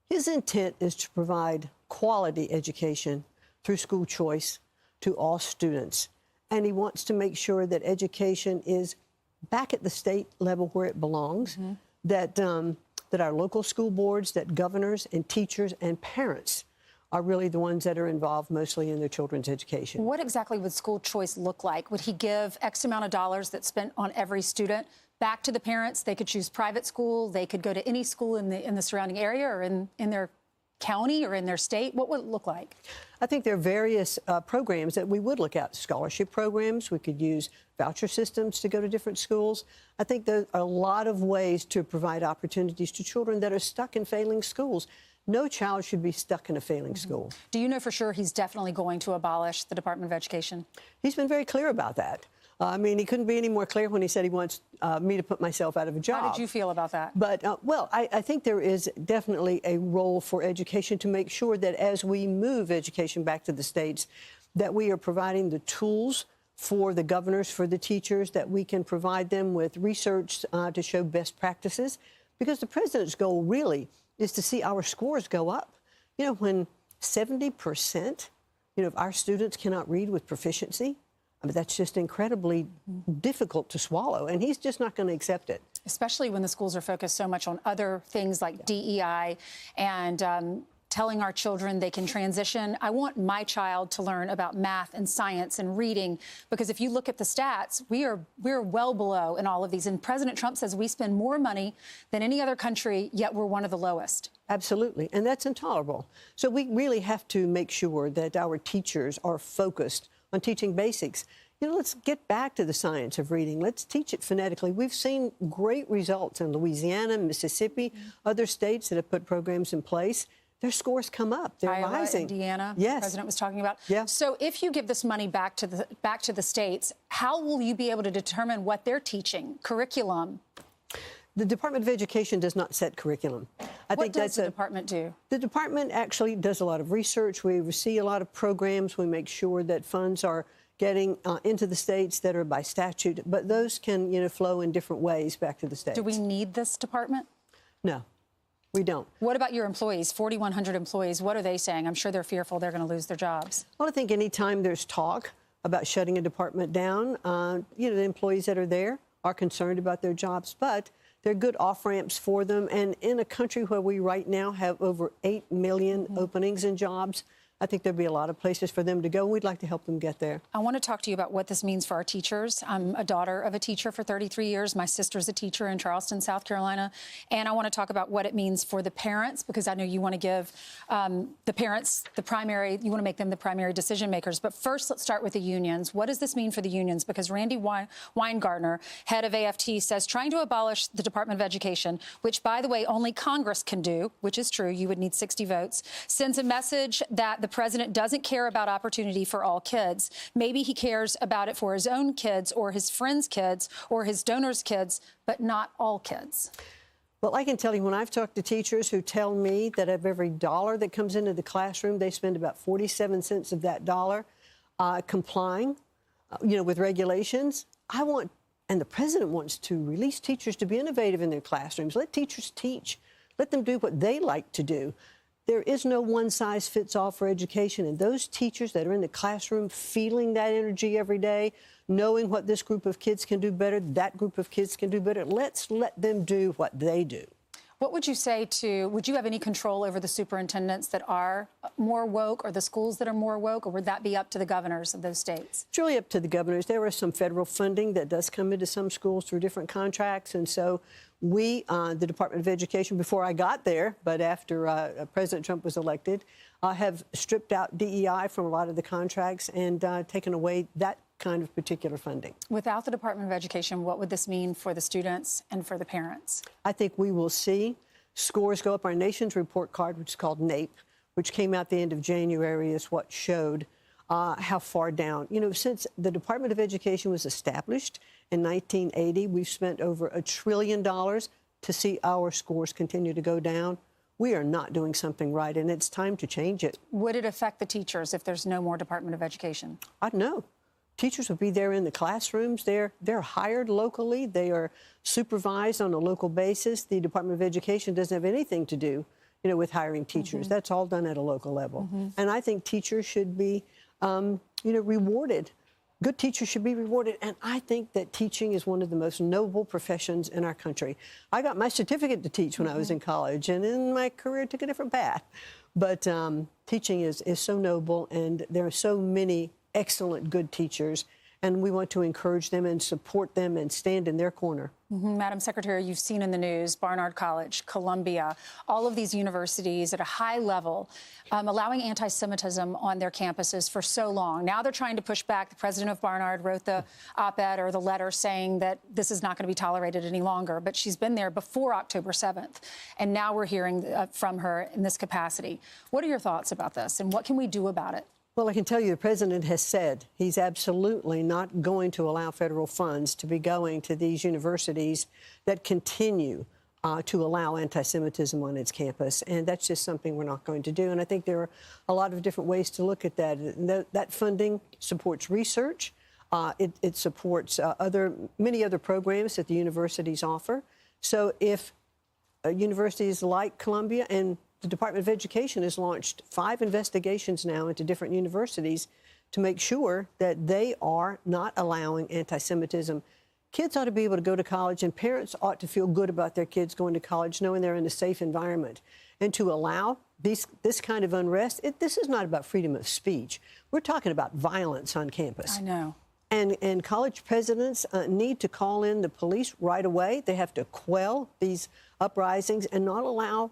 His intent is to provide quality education through school choice to all students. And he wants to make sure that education is back at the state level where it belongs, that our local school boards, that governors and teachers and parents are really the ones that are involved mostly in their children's education. What exactly would school choice look like? Would he give X amount of dollars that's spent on every student back to the parents? They could choose private school. They could go to any school in the surrounding area or in their county or in their state. What would it look like? I think there are various programs that we would look at. Scholarship programs. We could use voucher systems to go to different schools. I think there are a lot of ways to provide opportunities to children that are stuck in failing schools. No child should be stuck in a failing school. Do you know for sure he's definitely going to abolish the Department of Education? He's been very clear about that. I mean, he couldn't be any more clear when he said he wants me to put myself out of a job. How did you feel about that? But, well, I think there is definitely a role for education to make sure that as we move education back to the states, that we are providing the tools for the governors, for the teachers, that we can provide them with research to show best practices. Because the president's goal really is to see our scores go up. You know, when 70%, of our students cannot read with proficiency, I mean, that's just incredibly difficult to swallow, and he's just not going to accept it. Especially when the schools are focused so much on other things like DEI and telling our children they can transition. I want my child to learn about math and science and reading, because if you look at the stats, we're well below in all of these. And President Trump says we spend more money than any other country, yet we're one of the lowest. Absolutely, and that's intolerable. So we really have to make sure that our teachers are focused on teaching basics. Let's get back to the science of reading. Let's teach it phonetically. We've seen great results in Louisiana, Mississippi, other states that have put programs in place. Their scores come up. They're Iowa, rising. Indiana, yes. The president was talking about. Yeah. So if you give this money back to the states, how will you be able to determine what they're teaching, curriculum? The Department of Education does not set curriculum. What does the department do? The department actually does a lot of research. We oversee a lot of programs. We make sure that funds are getting into the states that are by statute, but those can, flow in different ways back to the states. Do we need this department? No, we don't. What about your employees, 4,100 employees? What are they saying? I'm sure they're fearful they're going to lose their jobs. Well, I think any time there's talk about shutting a department down, the employees that are there are concerned about their jobs, but they're good off-ramps for them. And in a country where we right now have over 8 million openings in jobs, I think there'd be a lot of places for them to go, and we'd like to help them get there. I want to talk to you about what this means for our teachers. I'm a daughter of a teacher for 33 years. My sister's a teacher in Charleston, South Carolina. And I want to talk about what it means for the parents, because I know you want to give the parents you want to make them the primary decision makers. But first, let's start with the unions. What does this mean for the unions? Because Randy Weingartner, head of AFT, says trying to abolish the Department of Education, which, by the way, only Congress can do, which is true, you would need 60 votes, sends a message that the president doesn't care about opportunity for all kids. Maybe he cares about it for his own kids or his friends' kids or his donors' kids, but not all kids. Well, I can tell you, when I've talked to teachers who tell me that of every dollar that comes into the classroom, they spend about 47 cents of that dollar complying, with regulations. And the president wants to release teachers to be innovative in their classrooms. Let teachers teach. Let them do what they like to do. There is no one-size-fits-all for education, and those teachers that are in the classroom feeling that energy every day, knowing what this group of kids can do better, that group of kids can do better, let's let them do what they do. What would you say would you have any control over the superintendents that are more woke or the schools that are more woke, or would that be up to the governors of those states? It's really up to the governors. There is some federal funding that does come into some schools through different contracts, and so we, the Department of Education, before I got there, but after President Trump was elected, have stripped out DEI from a lot of the contracts and taken away that kind of particular funding. Without the Department of Education, what would this mean for the students and for the parents? I think we will see scores go up. Our nation's report card, which is called NAEP, which came out the end of January, is what showed how far down. Since the Department of Education was established in 1980, we've spent over $1 trillion to see our scores continue to go down. we are not doing something right, and it's time to change it. Would it affect the teachers if there's no more Department of Education? I don't know. Teachers will be there in the classrooms. They're hired locally. They are supervised on a local basis. The Department of Education doesn't have anything to do, with hiring teachers. That's all done at a local level. And I think teachers should be, rewarded. Good teachers should be rewarded. And I think that teaching is one of the most noble professions in our country. I got my certificate to teach when I was in college, and in my career took a different path. But teaching is so noble, and there are so many excellent, good teachers, and we want to encourage them and support them and stand in their corner. Madam Secretary, you've seen in the news Barnard College, Columbia, all of these universities at a high level allowing anti-Semitism on their campuses for so long. Now they're trying to push back. The president of Barnard wrote the op-ed or the letter saying that this is not going to be tolerated any longer, but she's been there before October 7th, and now we're hearing from her in this capacity. What are your thoughts about this, and what can we do about it? Well, I can tell you the president has said he's absolutely not going to allow federal funds to be going to these universities that continue to allow anti-Semitism on its campus. And that's just something we're not going to do. And I think there are a lot of different ways to look at that. That funding supports research. It supports many other programs that the universities offer. So if universities like Columbia, and the Department of Education has launched 5 investigations now into different universities to make sure that they are not allowing anti-Semitism. Kids ought to be able to go to college, and parents ought to feel good about their kids going to college, knowing they're in a safe environment. And to allow this kind of unrest, this is not about freedom of speech. We're talking about violence on campus. I know. And college presidents need to call in the police right away. They have to quell these uprisings and not allow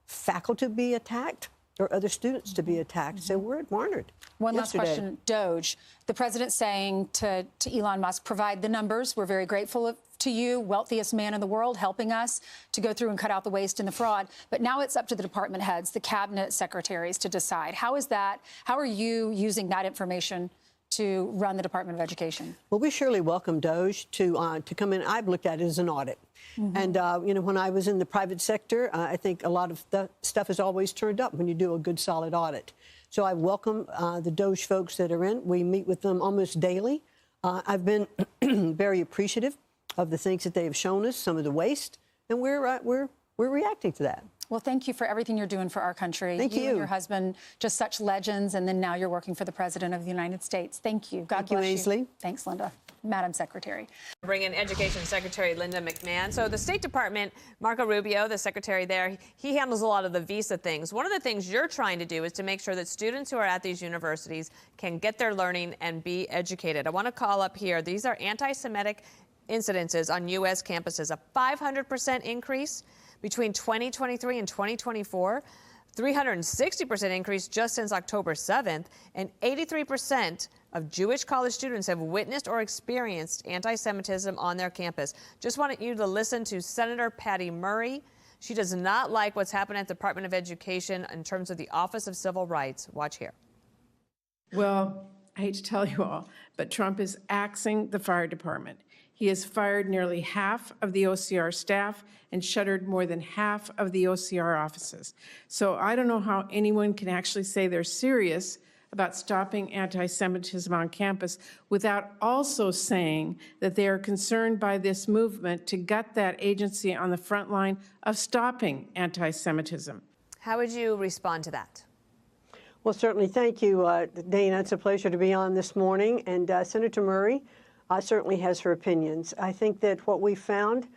faculty to be attacked or other students to be attacked. So we're at Barnard. One last question, Doge. The president saying to Elon Musk, provide the numbers. We're very grateful to you, wealthiest man in the world, helping us to go through and cut out the waste and the fraud. But now it's up to the department heads, the cabinet secretaries to decide. How are you using that information to run the Department of Education? Well, we surely welcome Doge to come in. I've looked at it as an audit. And, when I was in the private sector, I think a lot of stuff is always turned up when you do a good, solid audit. So I welcome the Doge folks that are in. We meet with them almost daily. I've been very appreciative of the things that they have shown us, some of the waste, and we're reacting to that. Well, thank you for everything you're doing for our country. Thank you. And your husband, just such legends, and then now you're working for the President of the United States. Thank you. God bless you. Ainsley. Thanks, Linda. Madam Secretary. Bring in Education Secretary Linda McMahon. So the State Department, Marco Rubio, the secretary there, he handles a lot of the visa things. One of the things you're trying to do is to make sure that students who are at these universities can get their learning and be educated. I want to call up here. These are anti-Semitic incidences on U.S. campuses, a 500% increase between 2023 and 2024, 360% increase just since October 7th, and 83% of Jewish college students have witnessed or experienced anti-Semitism on their campus. Just wanted you to listen to Senator Patty Murray. She does not like what's happened at the Department of Education in terms of the Office of Civil Rights. Watch here. Well, I hate to tell you all, but Trump is axing the fire department. He has fired nearly half of the OCR staff and shuttered more than half of the OCR offices. So I don't know how anyone can actually say they're serious about stopping anti-Semitism on campus without also saying that they are concerned by this movement to gut that agency on the front line of stopping anti-Semitism. How would you respond to that? Well, certainly. Thank you, Dana. It's a pleasure to be on this morning. And Senator Murray certainly has her opinions. I think that what we found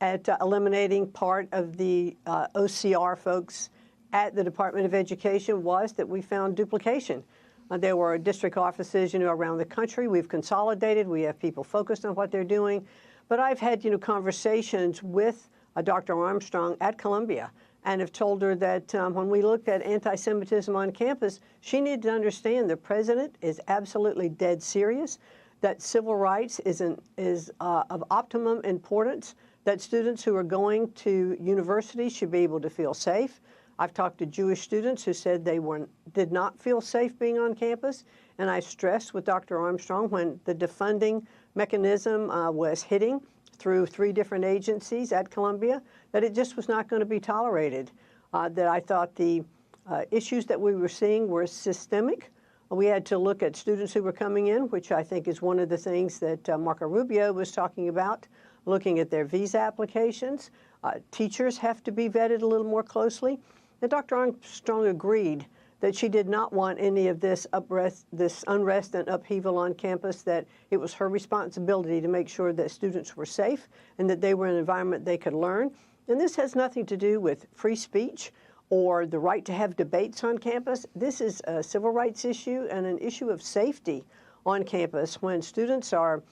at eliminating part of the OCR folks at the Department of Education was that we found duplication. There were district offices, around the country. We've consolidated. We have people focused on what they're doing. But I've had, conversations with Dr. Armstrong at Columbia and have told her that when we looked at anti-Semitism on campus, she needed to understand the president is absolutely dead serious, that civil rights is of optimum importance, that students who are going to universities should be able to feel safe. I've talked to Jewish students who said they did not feel safe being on campus, and I stressed with Dr. Armstrong when the defunding mechanism was hitting through 3 different agencies at Columbia that it just was not going to be tolerated. that I thought the issues that we were seeing were systemic. We had to look at students who were coming in, which I think is one of the things that Marco Rubio was talking about, looking at their visa applications. Teachers have to be vetted a little more closely. And Dr. Armstrong agreed that she did not want any of this unrest and upheaval on campus, that it was her responsibility to make sure that students were safe and that they were in an environment they could learn. And this has nothing to do with free speech or the right to have debates on campus. This is a civil rights issue and an issue of safety on campus when students are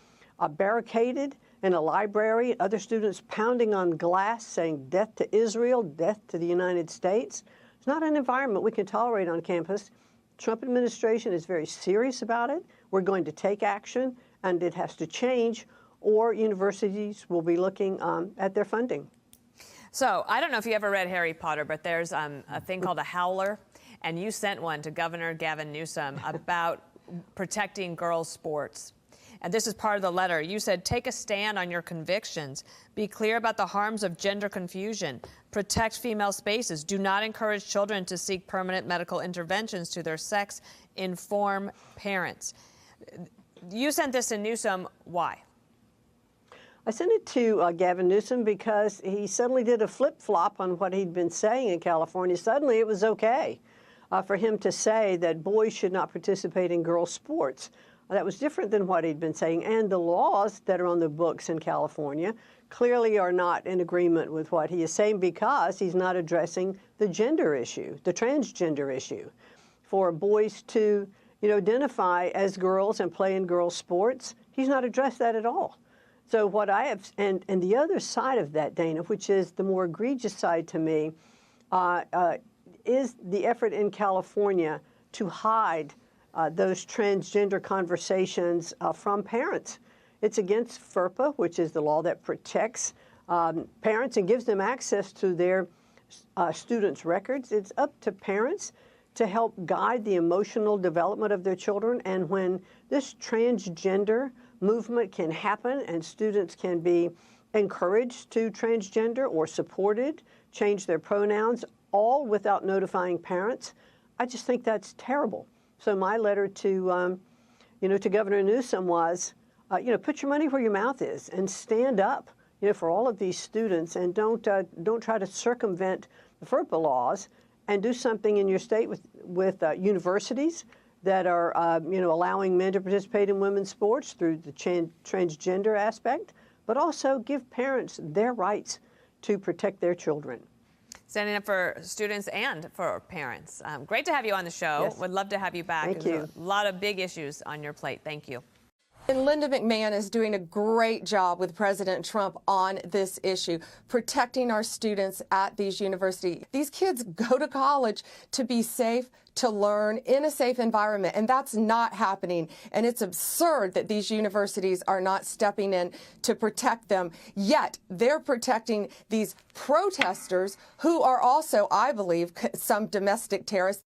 barricaded in a library, other students pounding on glass saying death to Israel, death to the United States. It's not an environment we can tolerate on campus. Trump administration is very serious about it. We're going to take action, and it has to change, or universities will be looking at their funding. So I don't know if you ever read Harry Potter, but there's a thing called a howler, and you sent one to Governor Gavin Newsom about protecting girls' sports. And this is part of the letter. You said, take a stand on your convictions. Be clear about the harms of gender confusion. Protect female spaces. Do not encourage children to seek permanent medical interventions to their sex. Inform parents. You sent this to Newsom. Why? I sent it to Gavin Newsom because he suddenly did a flip-flop on what he'd been saying in California. Suddenly it was okay for him to say that boys should not participate in girls' sports. That was different than what he'd been saying. And the laws that are on the books in California clearly are not in agreement with what he is saying because he's not addressing the gender issue, the transgender issue. For boys to, identify as girls and play in girls' sports, he's not addressed that at all. So what I have, and the other side of that, Dana, which is the more egregious side to me, is the effort in California to hide those transgender conversations from parents. It's against FERPA, which is the law that protects parents and gives them access to their students' records. It's up to parents to help guide the emotional development of their children. And when this transgender movement can happen and students can be encouraged to transgender or supported, change their pronouns, all without notifying parents, I just think that's terrible. So my letter to, to Governor Newsom was, put your money where your mouth is and stand up, for all of these students, and don't try to circumvent the FERPA laws, and do something in your state with universities that are, allowing men to participate in women's sports through the transgender aspect, but also give parents their rights to protect their children. Standing up for students and for parents. Great to have you on the show. Yes. Would love to have you back. Thank you. A lot of big issues on your plate. Thank you. And Linda McMahon is doing a great job with President Trump on this issue, protecting our students at these universities. These kids go to college to be safe, to learn in a safe environment, and that's not happening. And it's absurd that these universities are not stepping in to protect them, yet they're protecting these protesters who are also, I believe, some domestic terrorists.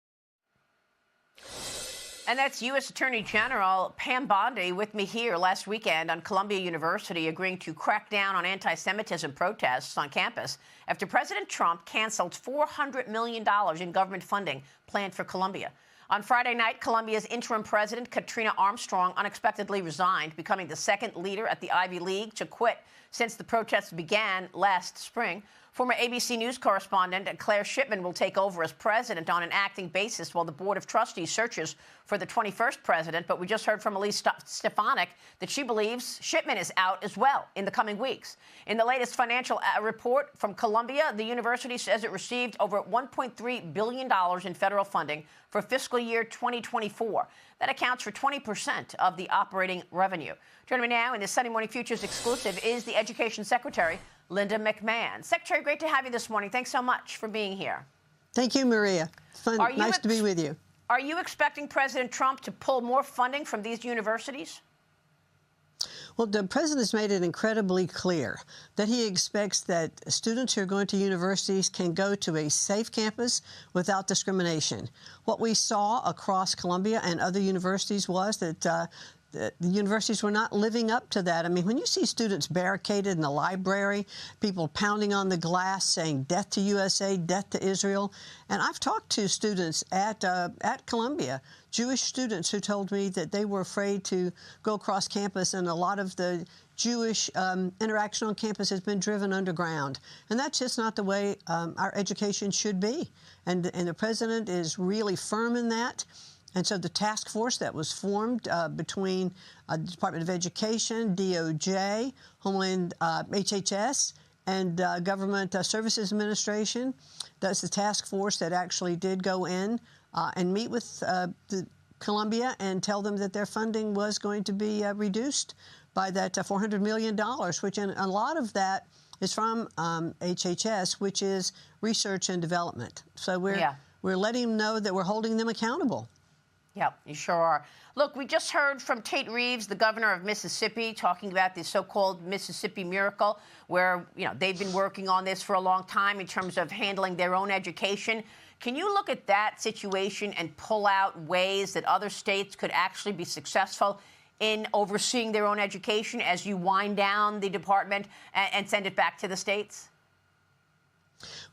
And that's U.S. Attorney General Pam Bondi with me here last weekend on Columbia University, agreeing to crack down on anti-Semitism protests on campus after President Trump canceled $400 million in government funding planned for Columbia. On Friday night, Columbia's interim president, Katrina Armstrong, unexpectedly resigned, becoming the second leader at the Ivy League to quit since the protests began last spring. Former ABC News correspondent Claire Shipman will take over as president on an acting basis while the Board of Trustees searches for the 21st president. But we just heard from Elise Stefanik that she believes Shipman is out as well in the coming weeks. In the latest financial report from Columbia, the university says it received over $1.3 billion in federal funding for fiscal year 2024. That accounts for 20% of the operating revenue. Joining me now in this Sunday Morning Futures exclusive is the Education Secretary, Linda McMahon. Secretary, great to have you this morning. Thanks so much for being here. Thank you, Maria. Fun, nice to be with you. Are you expecting President Trump to pull more funding from these universities? Well, the president has made it incredibly clear that he expects that students who are going to universities can go to a safe campus without discrimination. What we saw across Columbia and other universities was that the universities were not living up to that. I mean, when you see students barricaded in the library, people pounding on the glass saying death to USA, death to Israel. And I've talked to students at Columbia, Jewish students who told me that they were afraid to go across campus, and a lot of the Jewish interaction on campus has been driven underground. And that's just not the way our education should be. And the president is really firm in that. And so the task force that was formed between the Department of Education, DOJ, Homeland HHS, and Government Services Administration, that's the task force that actually did go in and meet with the Columbia and tell them that their funding was going to be reduced by that $400 million, which a lot of that is from HHS, which is research and development. So we're letting them know that we're holding them accountable. Yeah, you sure are. Look, we just heard from Tate Reeves, the governor of Mississippi, talking about the so-called Mississippi miracle, where, you know, they've been working on this for a long time in terms of handling their own education. Can you look at that situation and pull out ways that other states could actually be successful in overseeing their own education as you wind down the department and send it back to the states?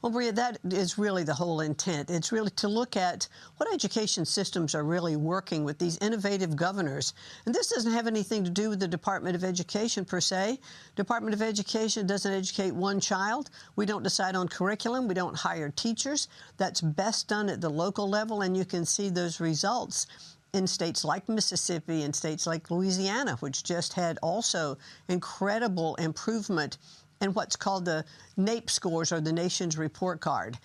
Well, Bria, that is really the whole intent. It's really to look at what education systems are really working with these innovative governors. And this doesn't have anything to do with the Department of Education per se. Department of Education doesn't educate one child. We don't decide on curriculum. We don't hire teachers. That's best done at the local level, and you can see those results in states like Mississippi and states like Louisiana, which just had also incredible improvement and what's called the NAEP scores, or the Nation's Report Card.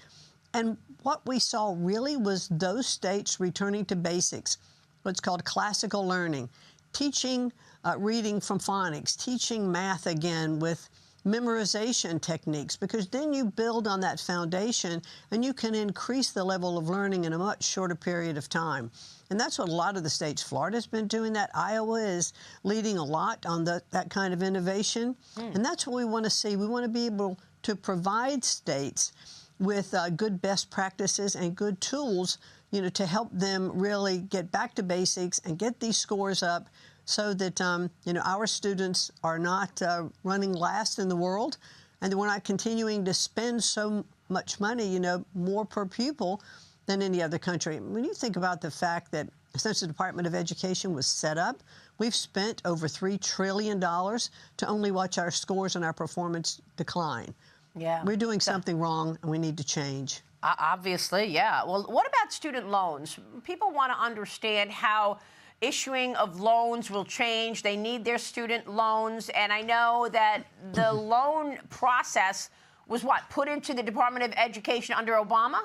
And what we saw really was those states returning to basics, what's called classical learning, teaching reading from phonics, teaching math again with memorization techniques, because then you build on that foundation and you can increase the level of learning in a much shorter period of time. And that's what a lot of the states, Florida's been doing that. Iowa is leading a lot on that kind of innovation. And that's what we want to see. We want to be able to provide states with good best practices and good tools, you know, to help them really get back to basics and get these scores up so that, you know, our students are not running last in the world, and that we're not continuing to spend so much money, you know, more per pupil than any other country. When you think about the fact that since the Department of Education was set up, we've spent over $3 trillion to only watch our scores and our performance decline. Yeah. We're doing something wrong, and we need to change. Obviously, yeah. Well, what about student loans? People want to understand how issuing of loans will change. They need their student loans. And I know that the loan process was put into the Department of Education under Obama?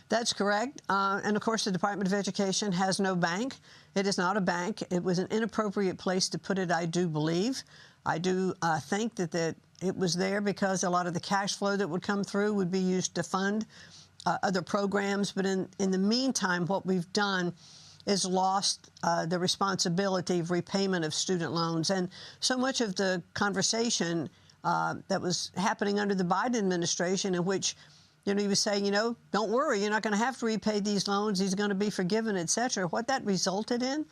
That's correct. And of course, the Department of Education has no bank. It is not a bank. It was an inappropriate place to put it, I do believe. I do think that it was there because a lot of the cash flow that would come through would be used to fund other programs. But in the meantime, what we've done is lost the responsibility of repayment of student loans. And so much of the conversation that was happening under the Biden administration, in which, you know, he was saying, you know, don't worry, you're not going to have to repay these loans. These are going to be forgiven, et cetera. What that resulted in,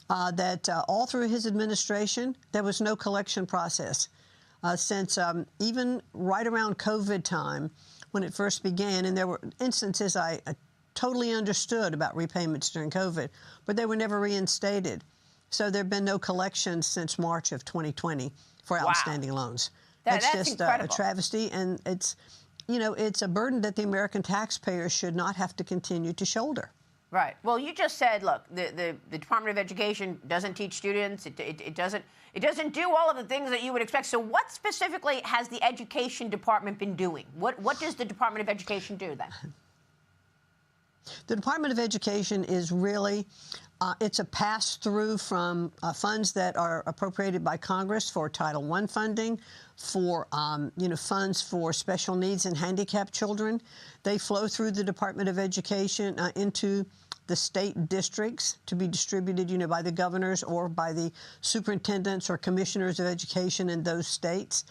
that all through his administration, there was no collection process. Since even right around COVID time, when it first began, and there were instances I totally understood about repayments during COVID, but they were never reinstated. So there have been no collections since March of 2020 for outstanding loans. That's just a travesty, and it's, you know, it's a burden that the American taxpayers should not have to continue to shoulder. Right. Well, you just said, look, the Department of Education doesn't teach students. It doesn't do all of the things that you would expect. So what specifically has the Education Department been doing? What does the Department of Education do then? The Department of Education is really, it's a pass-through from funds that are appropriated by Congress for Title I funding, for, you know, funds for special needs and handicapped children. They flow through the Department of Education into the state districts to be distributed, you know, by the governors or by the superintendents or commissioners of education in those states.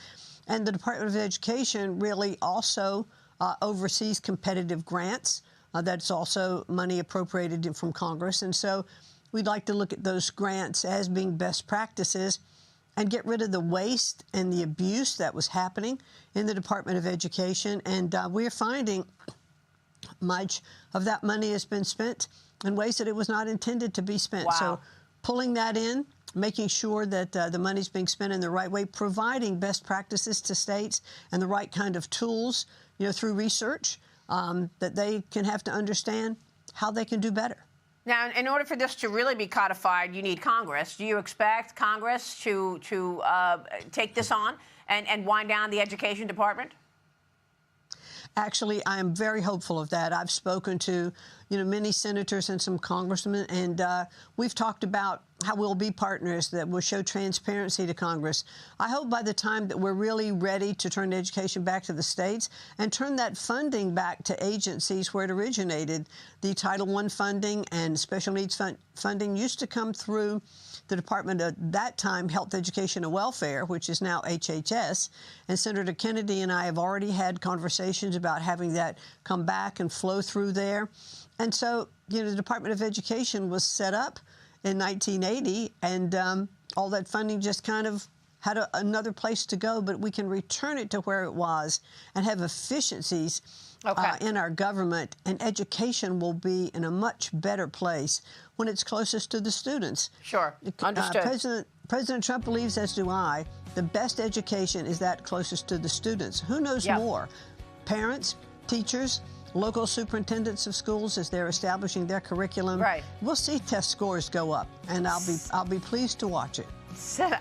And the Department of Education really also oversees competitive grants. That's also money appropriated from Congress. And so we'd like to look at those grants as being best practices and get rid of the waste and the abuse that was happening in the Department of Education. And we're finding much of that money has been spent in ways that it was not intended to be spent. Wow. So pulling that in, making sure that the money's being spent in the right way, providing best practices to states and the right kind of tools, through research that they can have to understand how they can do better. Now, in order for this to really be codified, you need Congress. Do you expect Congress to take this on and wind down the Education Department? Actually, I am very hopeful of that. I've spoken to, many senators and some congressmen, and we've talked about how we'll be partners that will show transparency to Congress. I hope by the time that we're really ready to turn education back to the states and turn that funding back to agencies where it originated, the Title I funding and special needs funding used to come through the Department of that time, Health, Education, and Welfare, which is now HHS. And Senator Kennedy and I have already had conversations about having that come back and flow through there. And so, the Department of Education was set up in 1980, and all that funding just kind of had another place to go, but we can return it to where it was and have efficiencies in our government, and education will be in a much better place when it's closest to the students. Sure, understood. President Trump believes, as do I, the best education is that closest to the students. Who knows more? Parents, teachers, local superintendents of schools as they're establishing their curriculum. Right. We'll see test scores go up, and I'll be pleased to watch it.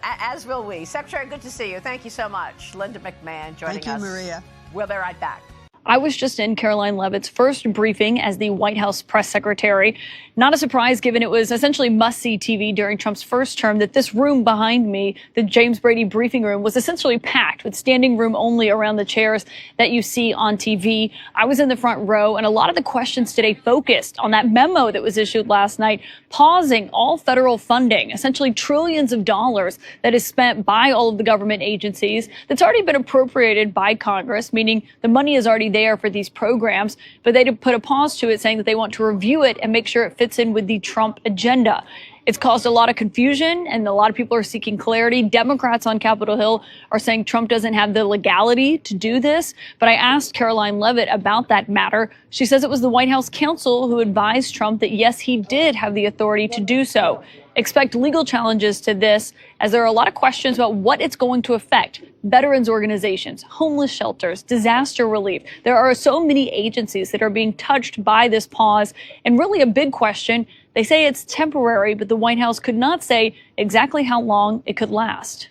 As will we. Secretary, good to see you. Thank you so much. Linda McMahon joining us. Thank you, Maria. We'll be right back. I was just in Caroline Leavitt's first briefing as the White House press secretary. Not a surprise, given it was essentially must-see TV during Trump's first term, that this room behind me, the James Brady briefing room, was essentially packed with standing room only around the chairs that you see on TV. I was in the front row, and a lot of the questions today focused on that memo that was issued last night, pausing all federal funding, essentially trillions of dollars that is spent by all of the government agencies that's already been appropriated by Congress, meaning the money is already there for these programs, but they put a pause to it, saying that they want to review it and make sure it fits in with the Trump agenda. It's caused a lot of confusion, and a lot of people are seeking clarity. Democrats on Capitol Hill are saying Trump doesn't have the legality to do this. But I asked Caroline Leavitt about that matter. She says it was the White House counsel who advised Trump that, yes, he did have the authority to do so. Expect legal challenges to this, as there are a lot of questions about what it's going to affect. Veterans organizations, homeless shelters, disaster relief. There are so many agencies that are being touched by this pause. And really a big question, they say it's temporary, but the White House could not say exactly how long it could last.